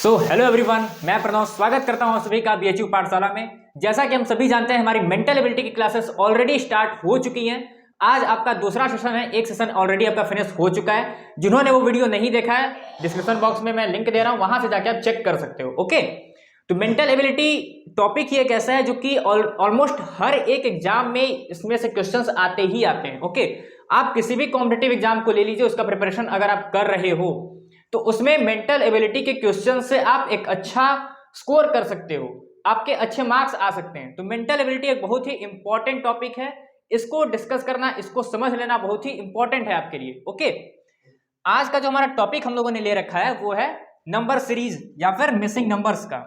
Hello everyone, मैं प्रणव स्वागत करता हूं सभी का बीएचयू पाठशाला में। जैसा कि हम सभी जानते हैं, हमारी मेंटल एबिलिटी की क्लासेस ऑलरेडी स्टार्ट हो चुकी हैं। आज आपका दूसरा सेशन है, एक सेशन ऑलरेडी आपका फिनिश हो चुका है। जिन्होंने वो वीडियो नहीं देखा है, डिस्क्रिप्शन बॉक्स में मैं लिंक दे रहा हूं, वहां से जाके आप चेक कर सकते हो। ओके, तो मेंटल एबिलिटी टॉपिक ही एक ऐसा है जो कि ऑलमोस्ट हर एक एग्जाम में इसमें से क्वेश्चंस आते ही आते हैं। ओके, आप किसी भी कॉम्पिटिटिव एग्जाम को ले लीजिए, उसका प्रिपरेशन अगर आप कर रहे हो तो उसमें मेंटल एबिलिटी के क्वेश्चन से आप एक अच्छा स्कोर कर सकते हो, आपके अच्छे मार्क्स आ सकते हैं। तो मेंटल एबिलिटी एक बहुत ही इंपॉर्टेंट टॉपिक है, इसको डिस्कस करना, इसको समझ लेना बहुत ही इंपॉर्टेंट है आपके लिए। ओके, आज का जो हमारा टॉपिक हम लोगों ने ले रखा है वो है नंबर सीरीज या फिर मिसिंग नंबर्स का।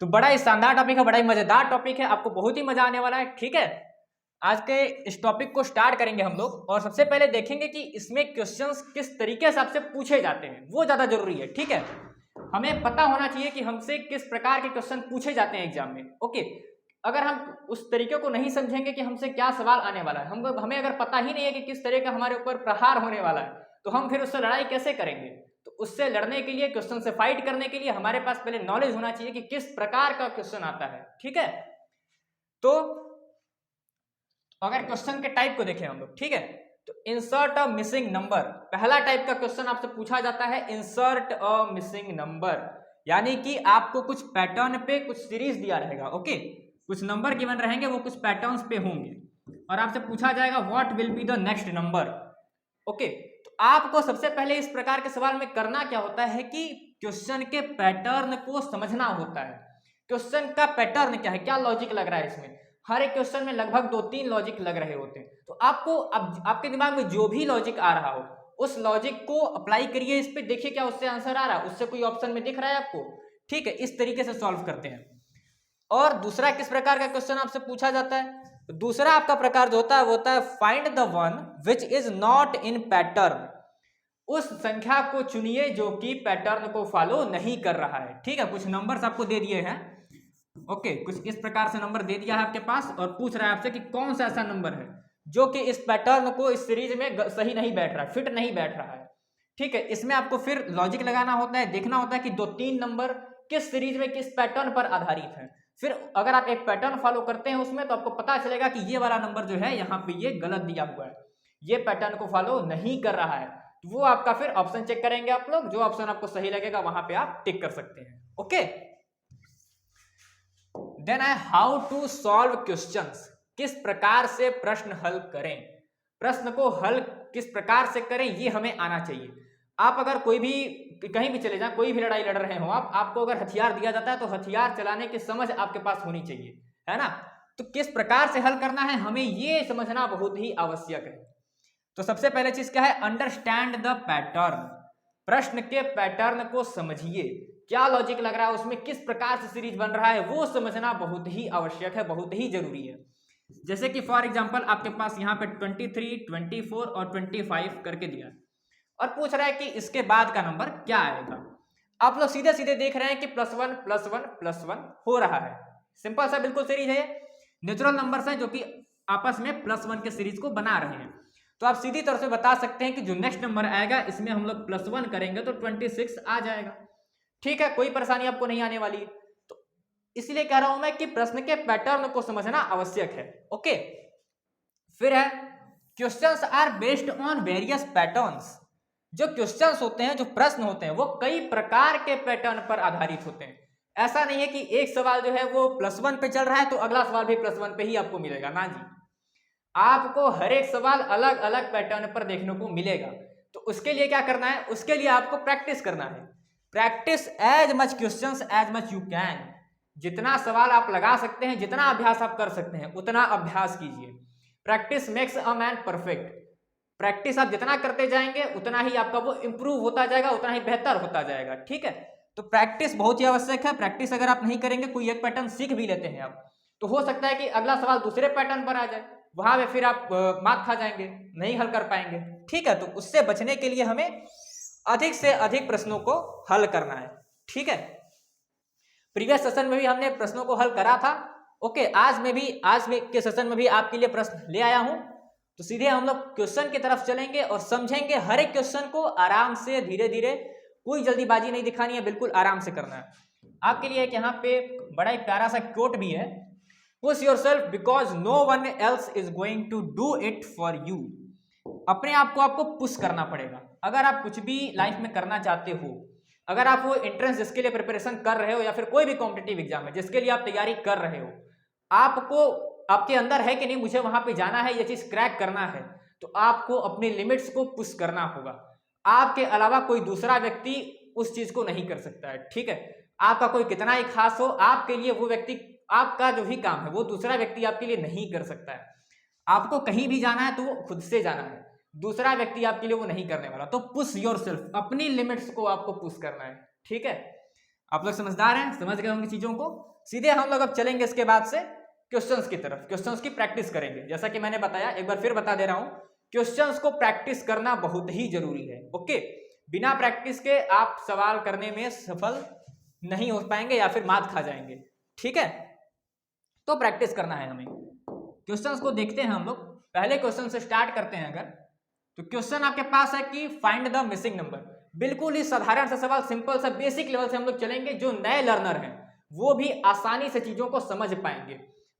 तो बड़ा ही शानदार टॉपिक है, बड़ा ही मजेदार टॉपिक है, आपको बहुत ही मजा आने वाला है। ठीक है, आज के इस टॉपिक को स्टार्ट करेंगे हम लोग, और सबसे पहले देखेंगे कि इसमें क्वेश्चंस किस तरीके से आपसे पूछे जाते हैं, वो ज्यादा जरूरी है। ठीक है, हमें पता होना चाहिए कि हमसे किस प्रकार के क्वेश्चन पूछे जाते हैं एग्जाम में। ओके, अगर हम उस तरीके को नहीं समझेंगे कि हमसे क्या सवाल आने वाला है, हमें अगर पता ही नहीं है कि किस तरह का हमारे ऊपर प्रहार होने वाला है, तो हम फिर उससे लड़ाई कैसे करेंगे। तो उससे लड़ने के लिए, क्वेश्चन से फाइट करने के लिए हमारे पास पहले नॉलेज होना चाहिए कि किस प्रकार का क्वेश्चन आता है। ठीक है, तो अगर क्वेश्चन के टाइप को देखें हम लोग, ठीक है, तो इंसर्ट अ मिसिंग नंबर पहला टाइप का क्वेश्चन आपसे पूछा जाता है। इंसर्ट अ मिसिंग नंबर यानी कि आपको कुछ पैटर्न पे कुछ सीरीज दिया रहेगा। ओके, कुछ नंबर गिवन रहेंगे, वो कुछ पैटर्न्स पे होंगे, और आपसे पूछा जाएगा what will be the next number. Okay, तो आपको सबसे पहले इस प्रकार के सवाल में करना क्या होता है कि क्वेश्चन के पैटर्न को समझना होता है। क्वेश्चन का पैटर्न क्या है, क्या लॉजिक लग रहा है इसमें। हर एक क्वेश्चन में लगभग 2-3 लॉजिक लग रहे होते हैं, तो आपको अब आपके दिमाग में जो भी लॉजिक आ रहा हो उस लॉजिक को अप्लाई करिए इस पे, देखिए क्या उससे आंसर आ रहा है, उससे कोई ऑप्शन में दिख रहा है आपको। ठीक है, इस तरीके से सॉल्व करते हैं। और दूसरा किस प्रकार का क्वेश्चन आपसे पूछा जाता है, तो दूसरा आपका प्रकार जो होता है वो होता है find the one which is not in pattern. उस संख्या को चुनिए जो कि पैटर्न को फॉलो नहीं कर रहा है। ठीक है, कुछ नंबर्स आपको दे दिए हैं। ओके, कुछ इस प्रकार से नंबर दे दिया है आपके पास, और पूछ रहा है आपसे कि कौन सा ऐसा नंबर है जो कि इस पैटर्न को, इस सीरीज में सही नहीं बैठ रहा है, फिट नहीं बैठ रहा है। ठीक है, इसमें आपको फिर लॉजिक लगाना होता है, देखना होता है कि 2-3 नंबर किस सीरीज में किस पैटर्न पर आधारित है। फिर अगर आप एक पैटर्न फॉलो करते हैं उसमें, तो आपको पता चलेगा कि ये वाला नंबर जो है यहाँ पे ये गलत दिया हुआ है, ये पैटर्न को फॉलो नहीं कर रहा है। तो वो आपका फिर ऑप्शन चेक करेंगे आप लोग, जो ऑप्शन आपको सही लगेगा वहां पे आप टिक कर सकते हैं। ओके, देन है हाउ टू सॉल्व क्वेश्चंस, किस प्रकार से प्रश्न हल करें। प्रश्न को हल किस प्रकार से करें ये हमें आना चाहिए। आप अगर कोई भी कहीं भी चले जाएं, कोई भी लड़ाई लड़ रहे हो आपको अगर हथियार दिया जाता है तो हथियार चलाने की समझ आपके पास होनी चाहिए, है ना। तो किस प्रकार से हल करना है हमें ये समझना बहुत ही आवश्यक है। तो सबसे पहले चीज क्या है, अंडरस्टैंड द पैटर्न। प्रश्न के पैटर्न को समझिए, क्या लॉजिक लग रहा है उसमें, किस प्रकार से सीरीज बन रहा है, वो समझना बहुत ही आवश्यक है, बहुत ही जरूरी है। जैसे कि फॉर एग्जांपल आपके पास यहाँ पे 23, 24 और 25 करके दिया है, और पूछ रहा है कि इसके बाद का नंबर क्या आएगा। आप लोग सीधे सीधे देख रहे हैं कि +1 +1 +1 हो रहा है। सिंपल सा बिल्कुल सीरीज है, नेचुरल नंबर्स है जो कि आपस में +1 के सीरीज को बना रहे हैं। तो आप सीधी तरह से बता सकते हैं कि जो नेक्स्ट नंबर आएगा इसमें हम लोग +1 करेंगे तो 26 आ जाएगा। ठीक है, कोई परेशानी आपको नहीं आने वाली। तो इसलिए कह रहा हूं मैं कि प्रश्न के पैटर्न को समझना आवश्यक है। ओके, फिर है questions are based on various patterns. जो क्वेश्चंस होते हैं, जो प्रश्न होते हैं, वो कई प्रकार के पैटर्न पर आधारित होते हैं। ऐसा नहीं है कि एक सवाल जो है वो +1 पे चल रहा है तो अगला सवाल भी +1 पे ही आपको मिलेगा, ना जी। आपको हर एक सवाल अलग अलग पैटर्न पर देखने को मिलेगा। तो उसके लिए क्या करना है, उसके लिए आपको प्रैक्टिस करना है। Practice as much questions as much you can. जितना सवाल आप लगा सकते हैं, जितना अभ्यास आप कर सकते हैं, उतना अभ्यास कीजिए। Practice makes a man perfect. Practice आप जितना करते जाएंगे उतना ही आपका वो इंप्रूव होता जाएगा, उतना ही बेहतर होता जाएगा। ठीक है, तो प्रैक्टिस बहुत ही आवश्यक है। प्रैक्टिस अगर आप नहीं करेंगे, कोई एक पैटर्न सीख भी लेते हैं आप, तो हो सकता है कि अगला सवाल दूसरे पैटर्न पर आ जाए, वहां पे फिर आप मात खा जाएंगे, नहीं हल कर पाएंगे। ठीक है, तो उससे बचने के लिए हमें अधिक से अधिक प्रश्नों को हल करना है। ठीक है, प्रीवियस सेशन में भी हमने प्रश्नों को हल करा था। ओके, आज के सेशन में भी आपके लिए प्रश्न ले आया हूं। तो सीधे हम लोग क्वेश्चन की तरफ चलेंगे और समझेंगे हर एक क्वेश्चन को आराम से, धीरे धीरे कोई जल्दीबाजी नहीं दिखानी है, बिल्कुल आराम से करना है। आपके लिए एक यहाँ पे बड़ा ही प्यारा सा कोट भी है, push yourself because no one else is going to do it for you. अपने आप को आपको पुश करना पड़ेगा। अगर आप कुछ भी लाइफ में करना चाहते हो, अगर आप वो एंट्रेंस जिसके लिए प्रिपरेशन कर रहे हो या फिर कोई भी कॉम्पिटिटिव एग्जाम है जिसके लिए आप तैयारी कर रहे हो, आपको आपके अंदर है कि नहीं मुझे वहां पे जाना है, ये चीज क्रैक करना है, तो आपको अपने लिमिट्स को पुश करना होगा। आपके अलावा कोई दूसरा व्यक्ति उस चीज को नहीं कर सकता है, ठीक है। आपका कोई कितना ही खास हो, आपके लिए वो व्यक्ति, आपका जो भी काम है वो दूसरा व्यक्ति आपके लिए नहीं कर सकता है। आपको कहीं भी जाना है तो वो खुद से जाना है, दूसरा व्यक्ति आपके लिए वो नहीं करने वाला। तो पुश योरसेल्फ, अपनी लिमिट्स को आपको पुश करना है, ठीक है। आप लोग समझदार हैं, समझ गए होंगे चीजों को। सीधे हम लोग अब चलेंगे इसके बाद से क्वेश्चंस की तरफ, क्वेश्चंस की प्रैक्टिस करेंगे। जैसा कि मैंने बताया, एक बार फिर बता दे रहा हूं, क्वेश्चंस को प्रैक्टिस करना बहुत ही जरूरी है, ओके। बिना प्रैक्टिस के आप सवाल करने में सफल नहीं हो पाएंगे या फिर मात खा जाएंगे, ठीक है। तो प्रैक्टिस करना है हमें। क्वेश्चंस को देखते हैं हम लोग। पहले क्वेश्चन से स्टार्ट करते हैं। अगर तो क्वेश्चन आपके पास है कि फाइंड द मिसिंग नंबर। बिल्कुल ही साधारण सा सवाल, सिंपल सा बेसिक लेवल से हम लोग चलेंगे। जो नए लर्नर हैं वो भी आसानी से चीजों को समझ पाएंगे।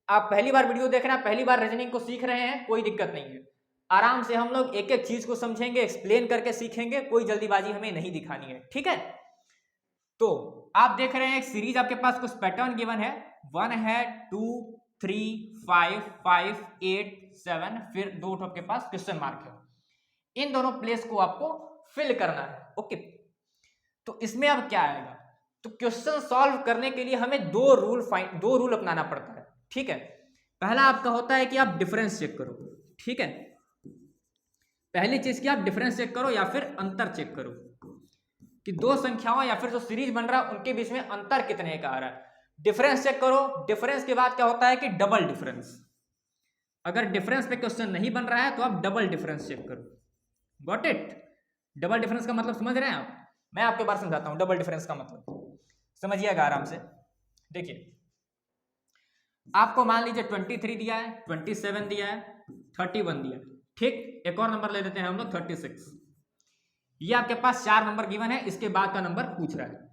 आप पहली बार वीडियो देख रहे हैं, पहली बार रीजनिंग को सीख रहे हैं, कोई दिक्कत नहीं है। आराम से हम लोग एक एक चीज को समझेंगे, एक्सप्लेन करके सीखेंगे, कोई जल्दीबाजी हमें नहीं दिखानी है, ठीक है। तो आप देख रहे हैं एक सीरीज, आपके पास कुछ पैटर्न गिवन है, 1 है, 2, 3, 5, 5, 8, 7, फिर 2 आपके पास क्वेश्चन मार्क है। इन दोनों प्लेस को आपको फिल करना है, ओके। तो इसमें अब क्या आएगा, तो क्वेश्चन सॉल्व करने के लिए हमें दो रूल अपनाना पड़ता है, ठीक है। पहला आपका होता है कि आप डिफरेंस चेक करो, ठीक है। पहली चीज की आप डिफरेंस चेक करो या फिर अंतर चेक करो कि दो संख्याओं या फिर जो सीरीज बन रहा है उनके बीच में अंतर कितने का आ रहा है। डिफरेंस चेक करो। डिफरेंस के बाद क्या होता है कि डबल डिफरेंस। अगर डिफरेंस पे क्वेश्चन नहीं बन रहा है तो आप डबल डिफरेंस चेक करो। Got it? डबल डिफरेंस का मतलब समझ रहे हैं आप? मैं आपके बार समझाता हूं डबल डिफरेंस का मतलब, समझिएगा आराम से। देखिए, आपको मान लीजिए 23 दिया है, 27 दिया है, 31 दिया है, ठीक। एक और नंबर ले लेते हैं हम लोग 36। ये आपके पास 4 नंबर गिवन है, इसके बाद का नंबर पूछ रहा है।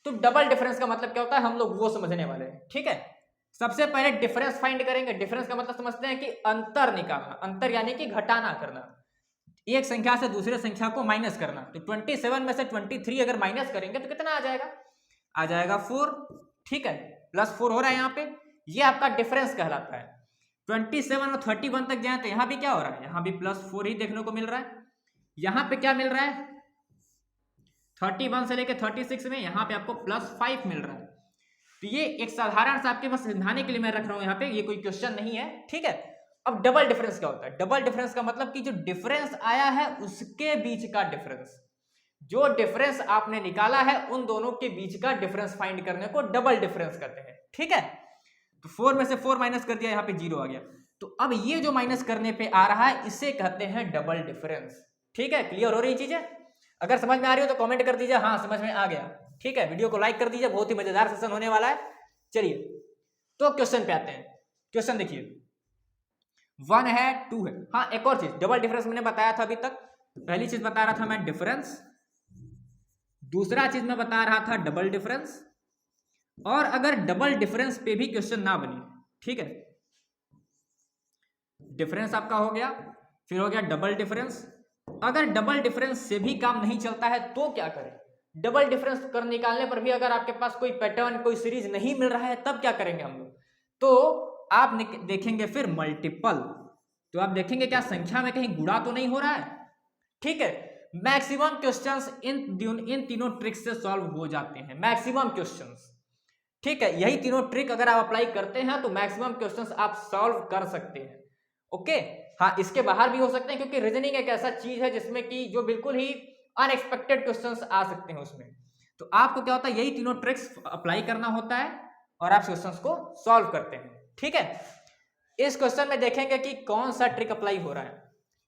तो डबल डिफरेंस का मतलब क्या होता है, हम लोग वो समझने वाले हैं, ठीक है। सबसे पहले डिफरेंस फाइंड करेंगे। डिफरेंस का मतलब समझते हैं कि अंतर निकालना, अंतर यानी कि घटाना करना, एक संख्या से दूसरे संख्या को माइनस करना। तो 27 में से 23 अगर माइनस करेंगे तो कितना आ जाएगा? आ जाएगा 4, ठीक है। +4 हो रहा है यहाँ पे, ये आपका डिफरेंस कहलाता है। 27 और 31 तक जाए तो यहाँ भी क्या हो रहा है, यहाँ भी +4 ही देखने को मिल रहा है। यहाँ पे क्या मिल रहा है, 31 से लेकर 36 में यहाँ पे आपको +5 मिल रहा है। तो ये एक साधारण सा आपके पास समझाने के लिए मैं रख रहा हूं यहाँ पे, ये कोई क्वेश्चन नहीं है, ठीक है। अब डबल डिफरेंस क्या होता है? डबल डिफरेंस का मतलब कि जो डिफरेंस आया है उसके बीच का डिफरेंस, जो डिफरेंस आपने निकाला है उन दोनों के बीच का डिफरेंस फाइंड करने को डबल डिफरेंस कहते हैं, ठीक है। तो 4 में से 4 माइनस कर दिया, यहाँ पे 0 आ गया। तो अब ये जो माइनस करने पे आ रहा है इसे कहते हैं डबल डिफरेंस, ठीक है। क्लियर हो रही चीजें? अगर समझ में आ रही हो तो कमेंट कर दीजिए हाँ समझ में आ गया, ठीक है। वीडियो को लाइक कर दीजिए, बहुत ही मजेदार सेशन होने वाला है। चलिए तो क्वेश्चन पे आते हैं। क्वेश्चन देखिए, 1 है, 2 है। हाँ, एक और चीज, डबल डिफरेंस मैंने बताया था अभी तक। पहली चीज बता रहा था मैं डिफरेंस, दूसरा चीज मैं बता रहा था डबल डिफरेंस। और अगर डबल डिफरेंस पे भी क्वेश्चन ना बने, ठीक है, डिफरेंस आपका हो गया, फिर हो गया डबल डिफरेंस। अगर डबल डिफरेंस से भी काम नहीं चलता है तो क्या करें? डबल डिफरेंस कर निकालने पर भी अगर आपके पास कोई पैटर्न, कोई सीरीज नहीं मिल रहा है तब क्या करेंगे हम लोग? तो आप देखेंगे फिर मल्टीपल। तो आप देखेंगे क्या संख्या में कहीं गुणा तो नहीं हो रहा है, ठीक है। मैक्सिमम क्वेश्चंस इन तीनों ट्रिक्स से सॉल्व हो जाते हैं, मैक्सिमम क्वेश्चंस, ठीक है। यही तीनों ट्रिक अगर आप अप्लाई करते हैं तो मैक्सिमम क्वेश्चंस आप सॉल्व कर सकते हैं, ओके। हाँ, इसके बाहर भी हो सकते हैं क्योंकि रीजनिंग एक ऐसा चीज है जिसमें कि जो बिल्कुल ही अनएक्सपेक्टेड क्वेश्चंस आ सकते हैं उसमें। तो आपको क्या होता है, यही तीनों ट्रिक्स अप्लाई करना होता है और आप क्वेश्चंस को सॉल्व करते हैं, ठीक है। इस क्वेश्चन में देखेंगे कि कौन सा ट्रिक अप्लाई हो रहा है,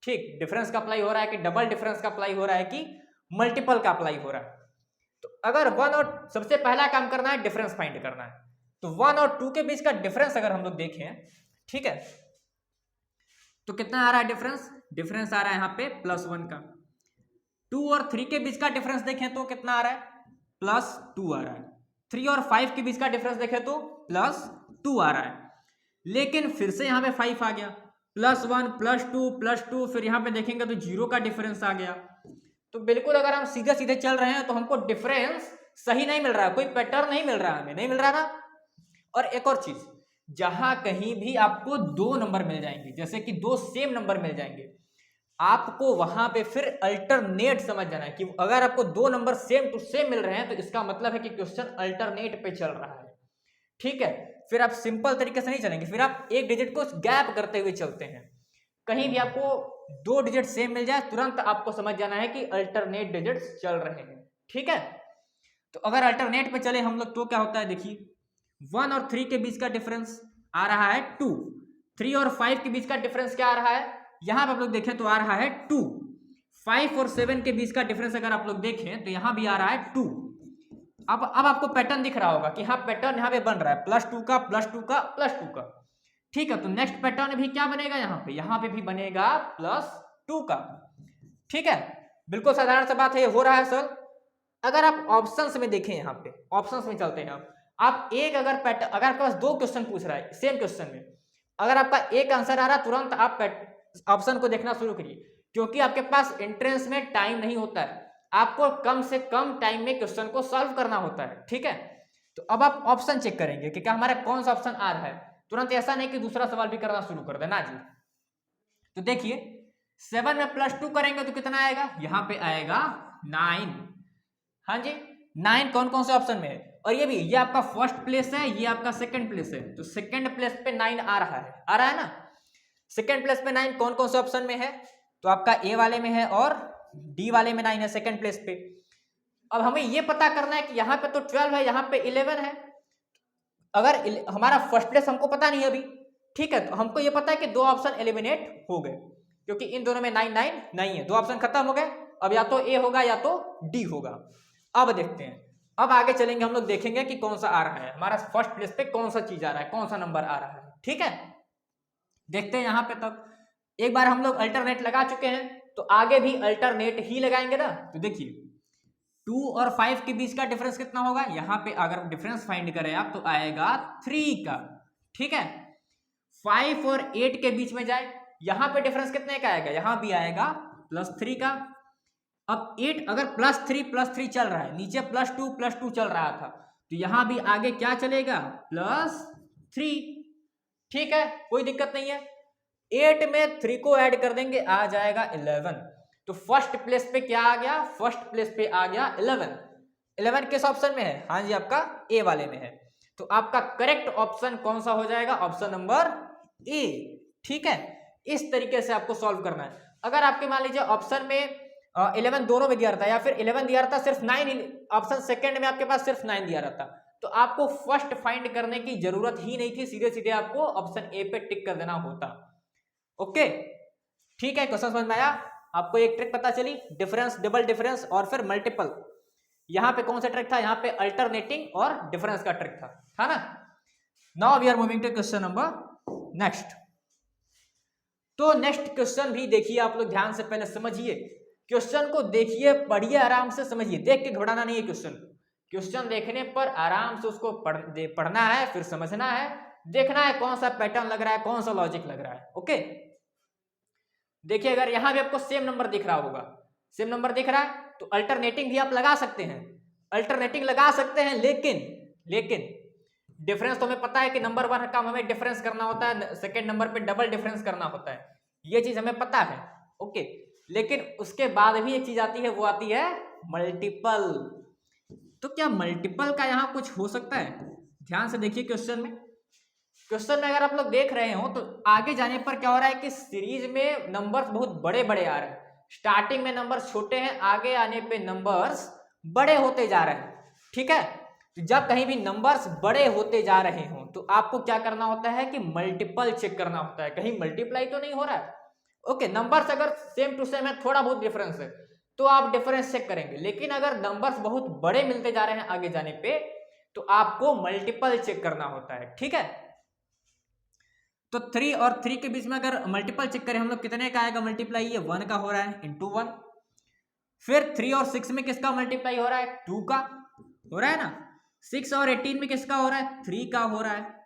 ठीक। डिफरेंस का अप्लाई हो रहा है कि डबल डिफरेंस का अप्लाई हो रहा है कि मल्टीपल का अप्लाई हो रहा है। तो अगर 1 और सबसे पहला काम करना है डिफरेंस फाइंड करना है, तो 1 और 2 के बीच का डिफरेंस अगर हम लोग देखें, ठीक है, तो कितना आ रहा है डिफरेंस? डिफरेंस आ रहा है यहाँ पे +1 का। 2 और 3 के बीच का डिफरेंस देखें तो कितना आ रहा है, +2 आ रहा है। 3 और 5 के बीच का डिफरेंस देखें तो +2 आ रहा है। लेकिन फिर से यहाँ पे 5 आ गया, +1 +2 फिर यहाँ पे देखेंगे तो 0 का डिफरेंस आ गया। तो बिल्कुल अगर हम सीधे सीधे चल रहे हैं तो हमको डिफरेंस सही नहीं मिल रहा है, कोई पैटर्न नहीं मिल रहा है, हमें नहीं मिल रहा ना। और एक और चीज, जहां कहीं भी आपको 2 नंबर मिल जाएंगे, जैसे कि 2 सेम नंबर मिल जाएंगे, आपको वहां पे फिर अल्टरनेट समझ जाना है कि अगर आपको 2 नंबर सेम टू सेम मिल रहे हैं तो इसका मतलब है कि क्वेश्चन अल्टरनेट पे चल रहा है। ठीक है, फिर आप सिंपल तरीके से नहीं चलेंगे, फिर आप एक डिजिट को गैप करते हुए चलते हैं। कहीं भी आपको 2 डिजिट सेम मिल जाए तुरंत आपको समझ जाना है कि अल्टरनेट डिजिट्स चल रहे हैं। ठीक है, तो अगर अल्टरनेट पे चले हम लोग तो क्या होता है, देखिए 1 और 3 के बीच का डिफरेंस आ रहा है 2, 3 और 5 के बीच का डिफरेंस क्या आ रहा है, यहां पर आप लोग देखें तो आ रहा है 2, 5 और 7 के बीच का डिफरेंस अगर आप लोग देखें तो यहां भी आ रहा है 2। अब आपको पैटर्न दिख रहा होगा कि हाँ पैटर्न यहाँ पे बन रहा है +2 का +2 का +2 का। ठीक है, तो नेक्स्ट पैटर्न भी क्या बनेगा, यहाँ पे भी बनेगा +2 का। ठीक है, बिल्कुल साधारण सा बात है, ये हो रहा है सर। अगर आप ऑप्शंस में देखें, यहाँ पे ऑप्शंस में चलते हैं आप एक अगर पैटर्न, अगर आपके पास 2 क्वेश्चन पूछ रहा है सेम क्वेश्चन में, अगर आपका एक आंसर आ रहा है तुरंत आप ऑप्शन को देखना शुरू करिए, क्योंकि आपके पास एंट्रेंस में टाइम नहीं होता है, आपको कम से कम टाइम में क्वेश्चन को सॉल्व करना होता है। ठीक है, तो अब आप ऑप्शन चेक करेंगे कि क्या हमारा कौन सा ऑप्शन आ रहा है, तुरंत ऐसा नहीं कि दूसरा सवाल भी करना शुरू कर देना जी। तो देखिए 7 में +2 करेंगे तो कितना आएगा, यहाँ पे आएगा 9। हाँ जी, 9 कौन कौन से ऑप्शन में है, और ये भी, ये आपका फर्स्ट प्लेस है, ये आपका सेकंड प्लेस है, तो सेकंड प्लेस पे 9 आ रहा है ना। सेकंड प्लेस पे 9 कौन कौन से ऑप्शन में है, तो आपका ए वाले में है और डी वाले में 9 है सेकंड प्लेस पे। अब हमें ये पता करना है कि यहाँ पे तो 12 है, यहाँ पे 11 है। अगर हमारा फर्स्ट प्लेस हमको पता नहीं है अभी, ठीक है, तो हमको ये पता है कि 2 ऑप्शन एलिमिनेट हो गए, क्योंकि इन दोनों में 9 9 नहीं है, 2 ऑप्शन खत्म हो गए। अब या तो ए होगा या तो डी होगा। अब देखते हैं, अब आगे चलेंगे, हम लोग देखेंगे कि कौन सा आ रहा है, हमारा फर्स्ट प्लेस पे कौन सा चीज आ रहा है, कौन सा नंबर आ रहा है। ठीक है, देखते हैं यहाँ पे तक। एक बार हम लोग अल्टरनेट लगा चुके हैं तो आगे भी अल्टरनेट ही लगाएंगे ना। तो देखिए 2 और 5 के बीच का डिफरेंस कितना होगा, यहाँ पे अगर डिफरेंस फाइंड करें आप तो आएगा 3 का। ठीक है, 5 और 8 के बीच में जाए, यहाँ पे डिफरेंस कितने का आएगा, यहाँ भी आएगा +3 का। अब 8 अगर +3 चल रहा है, नीचे +2 चल रहा था, तो यहां भी आगे क्या चलेगा, +3। ठीक है, कोई दिक्कत नहीं है। 8 में 3 को ऐड कर देंगे, आ जाएगा 11। तो फर्स्ट प्लेस पे क्या आ गया, फर्स्ट प्लेस पे आ गया 11। 11 किस ऑप्शन में है, हाँ जी आपका ए वाले में है। तो आपका करेक्ट ऑप्शन कौन सा हो जाएगा, ऑप्शन नंबर ए। ठीक है, इस तरीके से आपको सॉल्व करना है। अगर आपके मान लीजिए ऑप्शन में 11 दोनों में दिया रहता है, या फिर 11 दिया रहता सिर्फ 9, ऑप्शन सेकंड में आपके पास सिर्फ 9 दिया रहता, तो आपको फर्स्ट फाइंड करने की जरूरत ही नहीं थी, सीधे सीधे आपको ऑप्शन ए पे टिक कर देना होता। ओके, ठीक है, क्वेश्चन समझ में आया आपको, एक ट्रिक पता चली, डिफरेंस, डबल डिफरेंस और फिर मल्टीपल। यहाँ पे कौन सा ट्रिक था, यहाँ पे अल्टरनेटिंग और डिफरेंस का ट्रिक था ना। Now we are moving to question number next. तो नेक्स्ट क्वेश्चन भी देखिए आप लोग ध्यान से, पहले समझिए क्वेश्चन को, देखिए पढ़िए आराम से, समझिए, देख के घबराना नहीं है। क्वेश्चन देखने पर आराम से उसको पढ़ना है, फिर समझना है, देखना है कौन सा पैटर्न लग रहा है, कौन सा लॉजिक लग रहा है। ओके, देखिए अगर यहां भी आपको सेम नंबर दिख रहा होगा, सेम नंबर दिख रहा है, तो अल्टरनेटिंग भी आप लगा सकते हैं, अल्टरनेटिंग लगा सकते हैं, लेकिन डिफरेंस तो हमें पता है कि नंबर 1 का हमें डिफरेंस करना होता है, सेकंड नंबर पे डबल डिफरेंस करना होता है, ये चीज हमें पता है। ओके, लेकिन उसके बाद भी एक चीज आती है, वो आती है मल्टीपल। तो क्या मल्टीपल का यहां कुछ हो सकता है, ध्यान से देखिए क्वेश्चन में। क्वेश्चन में अगर आप लोग देख रहे हो तो आगे जाने पर क्या हो रहा है कि सीरीज में नंबर्स बहुत बड़े बड़े आ रहे हैं, स्टार्टिंग में नंबर्स छोटे हैं, आगे आने पे नंबर्स बड़े होते जा रहे हैं। ठीक है, तो जब कहीं भी नंबर्स बड़े होते जा रहे हो तो आपको क्या करना होता है कि मल्टीपल चेक करना होता है, कहीं मल्टीप्लाई तो नहीं हो रहा है। ओके, नंबर्स अगर सेम टू सेम है, थोड़ा बहुत डिफरेंस है, तो आप डिफरेंस चेक करेंगे, लेकिन अगर नंबर्स बहुत बड़े मिलते जा रहे हैं आगे जाने पे, तो आपको मल्टीपल चेक करना होता है। ठीक है, तो 3 और 3 के बीच में अगर मल्टीपल चेक करें हम लोग, कितने का आएगा मल्टीप्लाई, ये 1 का हो रहा है, इंटू 1। फिर 3 और 6 में किसका मल्टीप्लाई हो रहा है? 2 का हो रहा है ना। 6 और 18 में किसका हो रहा है? 3 का हो रहा है।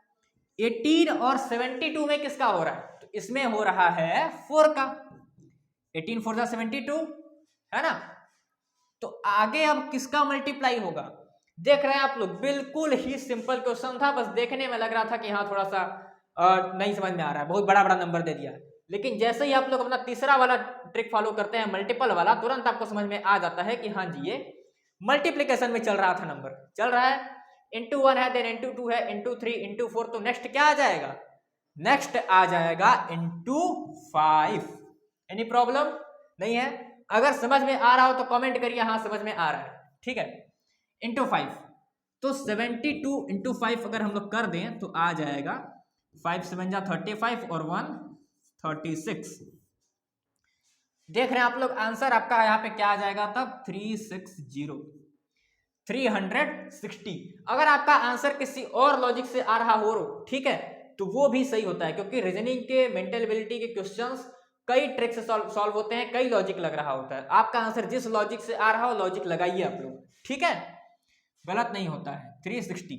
18 और 72 में किसका हो रहा है? तो इसमें हो रहा है 4 का। 18 4 जा 72 है ना। तो आगे अब किसका मल्टीप्लाई होगा? देख रहे हैं आप लोग, बिल्कुल ही सिंपल क्वेश्चन था, बस देखने में लग रहा था कि हाँ थोड़ा सा नहीं समझ में आ रहा है, बहुत बड़ा बड़ा नंबर दे दिया। लेकिन जैसे ही आप लोग अपना तीसरा वाला ट्रिक फॉलो करते हैं, मल्टीपल वाला, तुरंत आपको समझ में आ जाता है कि हाँ जी ये मल्टीप्लीकेशन में चल रहा था, नंबर चल रहा है। इंटू 1 है, देन इंटू 2 है, इंटू 3, इंटू 4, तो नेक्स्ट क्या आ जाएगा? नेक्स्ट आ जाएगा इंटू 5। एनी प्रॉब्लम नहीं है? अगर समझ में आ रहा हो तो कमेंट करिए हाँ समझ में आ रहा है, ठीक है। इंटू 5, तो 72 इंटू 5 अगर हम लोग कर दें तो आ जाएगा 5 7 जा 35 और 1 36। देख रहे हैं आप लोग, आंसर आपका यहाँ पे क्या आ जाएगा तब? 360। अगर आपका आंसर किसी और लॉजिक से आ रहा हो, ठीक है, तो वो भी सही होता है, क्योंकि रीजनिंग के, मेंटल एबिलिटी के क्वेश्चंस कई ट्रिक से सॉल्व होते हैं, कई लॉजिक लग रहा होता है। आपका आंसर जिस लॉजिक से आ रहा हो लॉजिक लगाइए आप लोग, ठीक है, गलत नहीं होता है। 360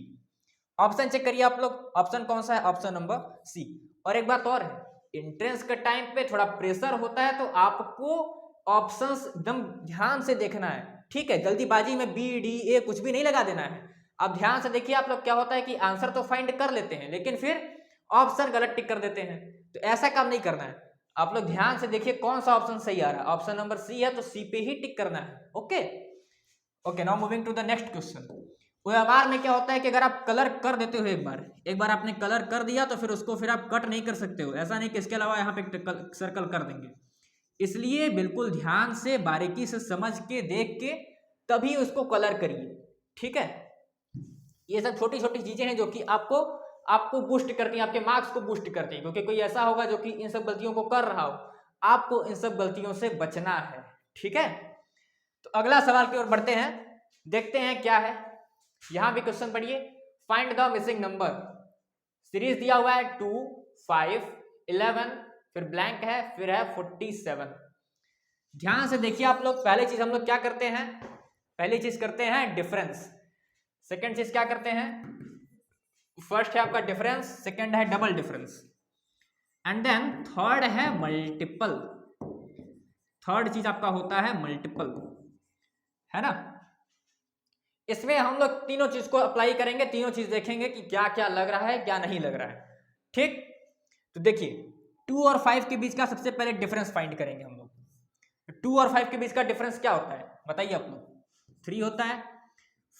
ऑप्शन चेक करिए आप लोग, ऑप्शन कौन सा है? Option number C. और एक बात और है, एंट्रेंस के टाइम पे थोड़ा प्रेशर होता है, तो आपको ऑप्शंस एकदम ध्यान से देखना है, ठीक है, जल्दीबाजी में बी डी ए कुछ भी नहीं लगा देना है। अब ध्यान से देखिए आप लोग, क्या होता है कि आंसर तो फाइंड कर लेते हैं लेकिन फिर ऑप्शन गलत टिक कर देते हैं, तो ऐसा काम नहीं करना है। आप लोग ध्यान से देखिए कौन सा ऑप्शन सही आ रहा है। ऑप्शन नंबर सी है तो सी पे ही टिक करना है। Okay okay, now moving to the next question. OMR में क्या होता है कि अगर आप कलर कर देते हो, एक बार आपने कलर कर दिया तो फिर उसको फिर आप कट नहीं कर सकते हो, ऐसा नहीं कि इसके अलावा यहाँ पे सर्कल कर देंगे। इसलिए बिल्कुल ध्यान से, बारीकी से समझ के, देख के तभी उसको कलर करिए, ठीक है। ये सब छोटी छोटी चीजें हैं जो कि आपको बूस्ट करती हैं, आपके मार्क्स को बूस्ट करती हैं, क्योंकि कोई ऐसा होगा जो कि इन सब गलतियों को कर रहा हो, आपको इन सब गलतियों से बचना है, ठीक है। तो अगला सवाल की ओर बढ़ते हैं, देखते हैं क्या है। यहां भी क्वेश्चन पढ़िए, find the missing number. Series दिया हुआ है 2 5 11, फिर ब्लैंक है, फिर है 47। ध्यान से देखिए आप लोग, पहली चीज हम लोग क्या करते हैं? पहली चीज करते हैं डिफरेंस। सेकंड चीज क्या करते हैं? फर्स्ट है आपका डिफरेंस, सेकंड है double difference, and then third है मल्टीपल। थर्ड चीज आपका होता है मल्टीपल, है ना। इसमें हम लोग तीनों चीज को अप्लाई करेंगे, तीनों चीज देखेंगे कि क्या क्या लग रहा है, क्या नहीं लग रहा है, ठीक। तो देखिए 2 और 5 के बीच का सबसे पहले डिफरेंस फाइंड करेंगे हम लोग। 2 और 5 के बीच का डिफरेंस क्या होता है बताइए आप लोग? 3 होता है।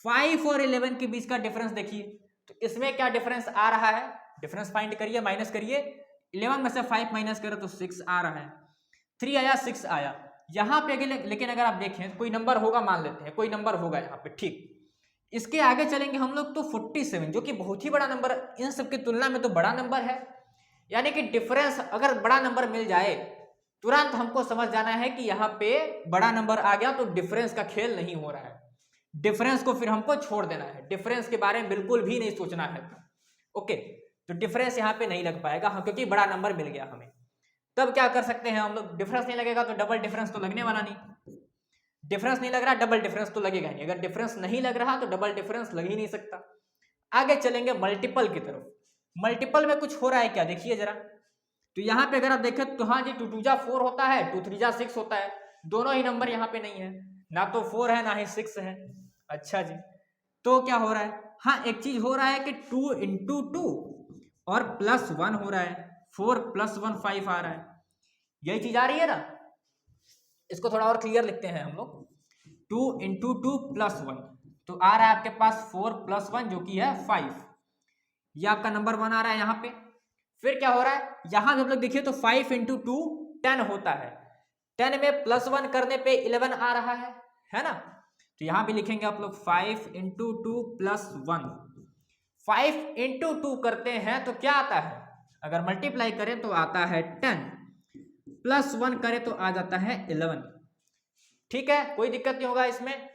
5 और 11 के बीच का डिफरेंस देखिए, तो इसमें क्या डिफरेंस आ रहा है? डिफरेंस फाइंड करिए, माइनस करिए। 11 में से 5 माइनस करें तो 6 आ रहा है। 3 आया, 6 आया। यहाँ पे लेकिन अगर आप देखें कोई नंबर होगा, मान लेते हैं कोई नंबर होगा यहाँ पे, ठीक। इसके आगे चलेंगे हम लोग तो 47, जो कि बहुत ही बड़ा नंबर, इन सब की तुलना में तो बड़ा नंबर है। यानी कि डिफरेंस अगर बड़ा नंबर मिल जाए, तुरंत हमको समझ जाना है कि यहाँ पे बड़ा नंबर आ गया, तो डिफरेंस का खेल नहीं हो रहा है। डिफरेंस को फिर हमको छोड़ देना है, डिफरेंस के बारे में बिल्कुल भी नहीं सोचना है। ओके, तो डिफरेंस यहाँ पे नहीं लग पाएगा, हाँ, क्योंकि बड़ा नंबर मिल गया हमें। तब क्या कर सकते हैं हम लोग? डिफरेंस नहीं लगेगा तो डबल डिफरेंस तो लगने वाला नहीं। डिफरेंस नहीं लग रहा, डबल डिफरेंस तो लगेगा नहीं। अगर डिफरेंस नहीं लग रहा तो डबल डिफरेंस लग ही नहीं सकता। आगे चलेंगे मल्टीपल की तरफ। मल्टीपल में कुछ हो रहा है क्या, देखिए जरा। तो यहाँ पे अगर आप देखें तो हाँ जी, 2 2 जा 4 होता है, 2 3 जा 6 होता है। दोनों ही नंबर यहाँ पे नहीं है, ना तो 4 है ना ही 6 है। अच्छा जी, तो क्या हो रहा है? हाँ, एक चीज हो रहा है कि 2 इंटू 2 और +1 हो रहा है, 4 + 1 5 आ रहा है। यही चीज आ रही है ना। इसको थोड़ा और क्लियर लिखते हैं हम लोग। 2 इंटू 2 +1, तो आ रहा है आपके पास 4 + 1 जो कि है 5। ये आपका नंबर 1 आ रहा है यहाँ पे। फिर क्या हो रहा है? यहाँ जब लोग देखिए तो 5 इंटू 2 10 होता है। 10 में +1 करने पे 11 आ रहा है ना। तो यहाँ भी लिखेंगे आप लोग 5 इंटू 2 +1। 5 इंटू 2 करते हैं तो क्या आता है? अगर मल्टीप्लाई करें तो आता है 10, +1 करें तो आ जाता है 11। ठीक है, कोई दिक्कत नहीं होगा इसमें।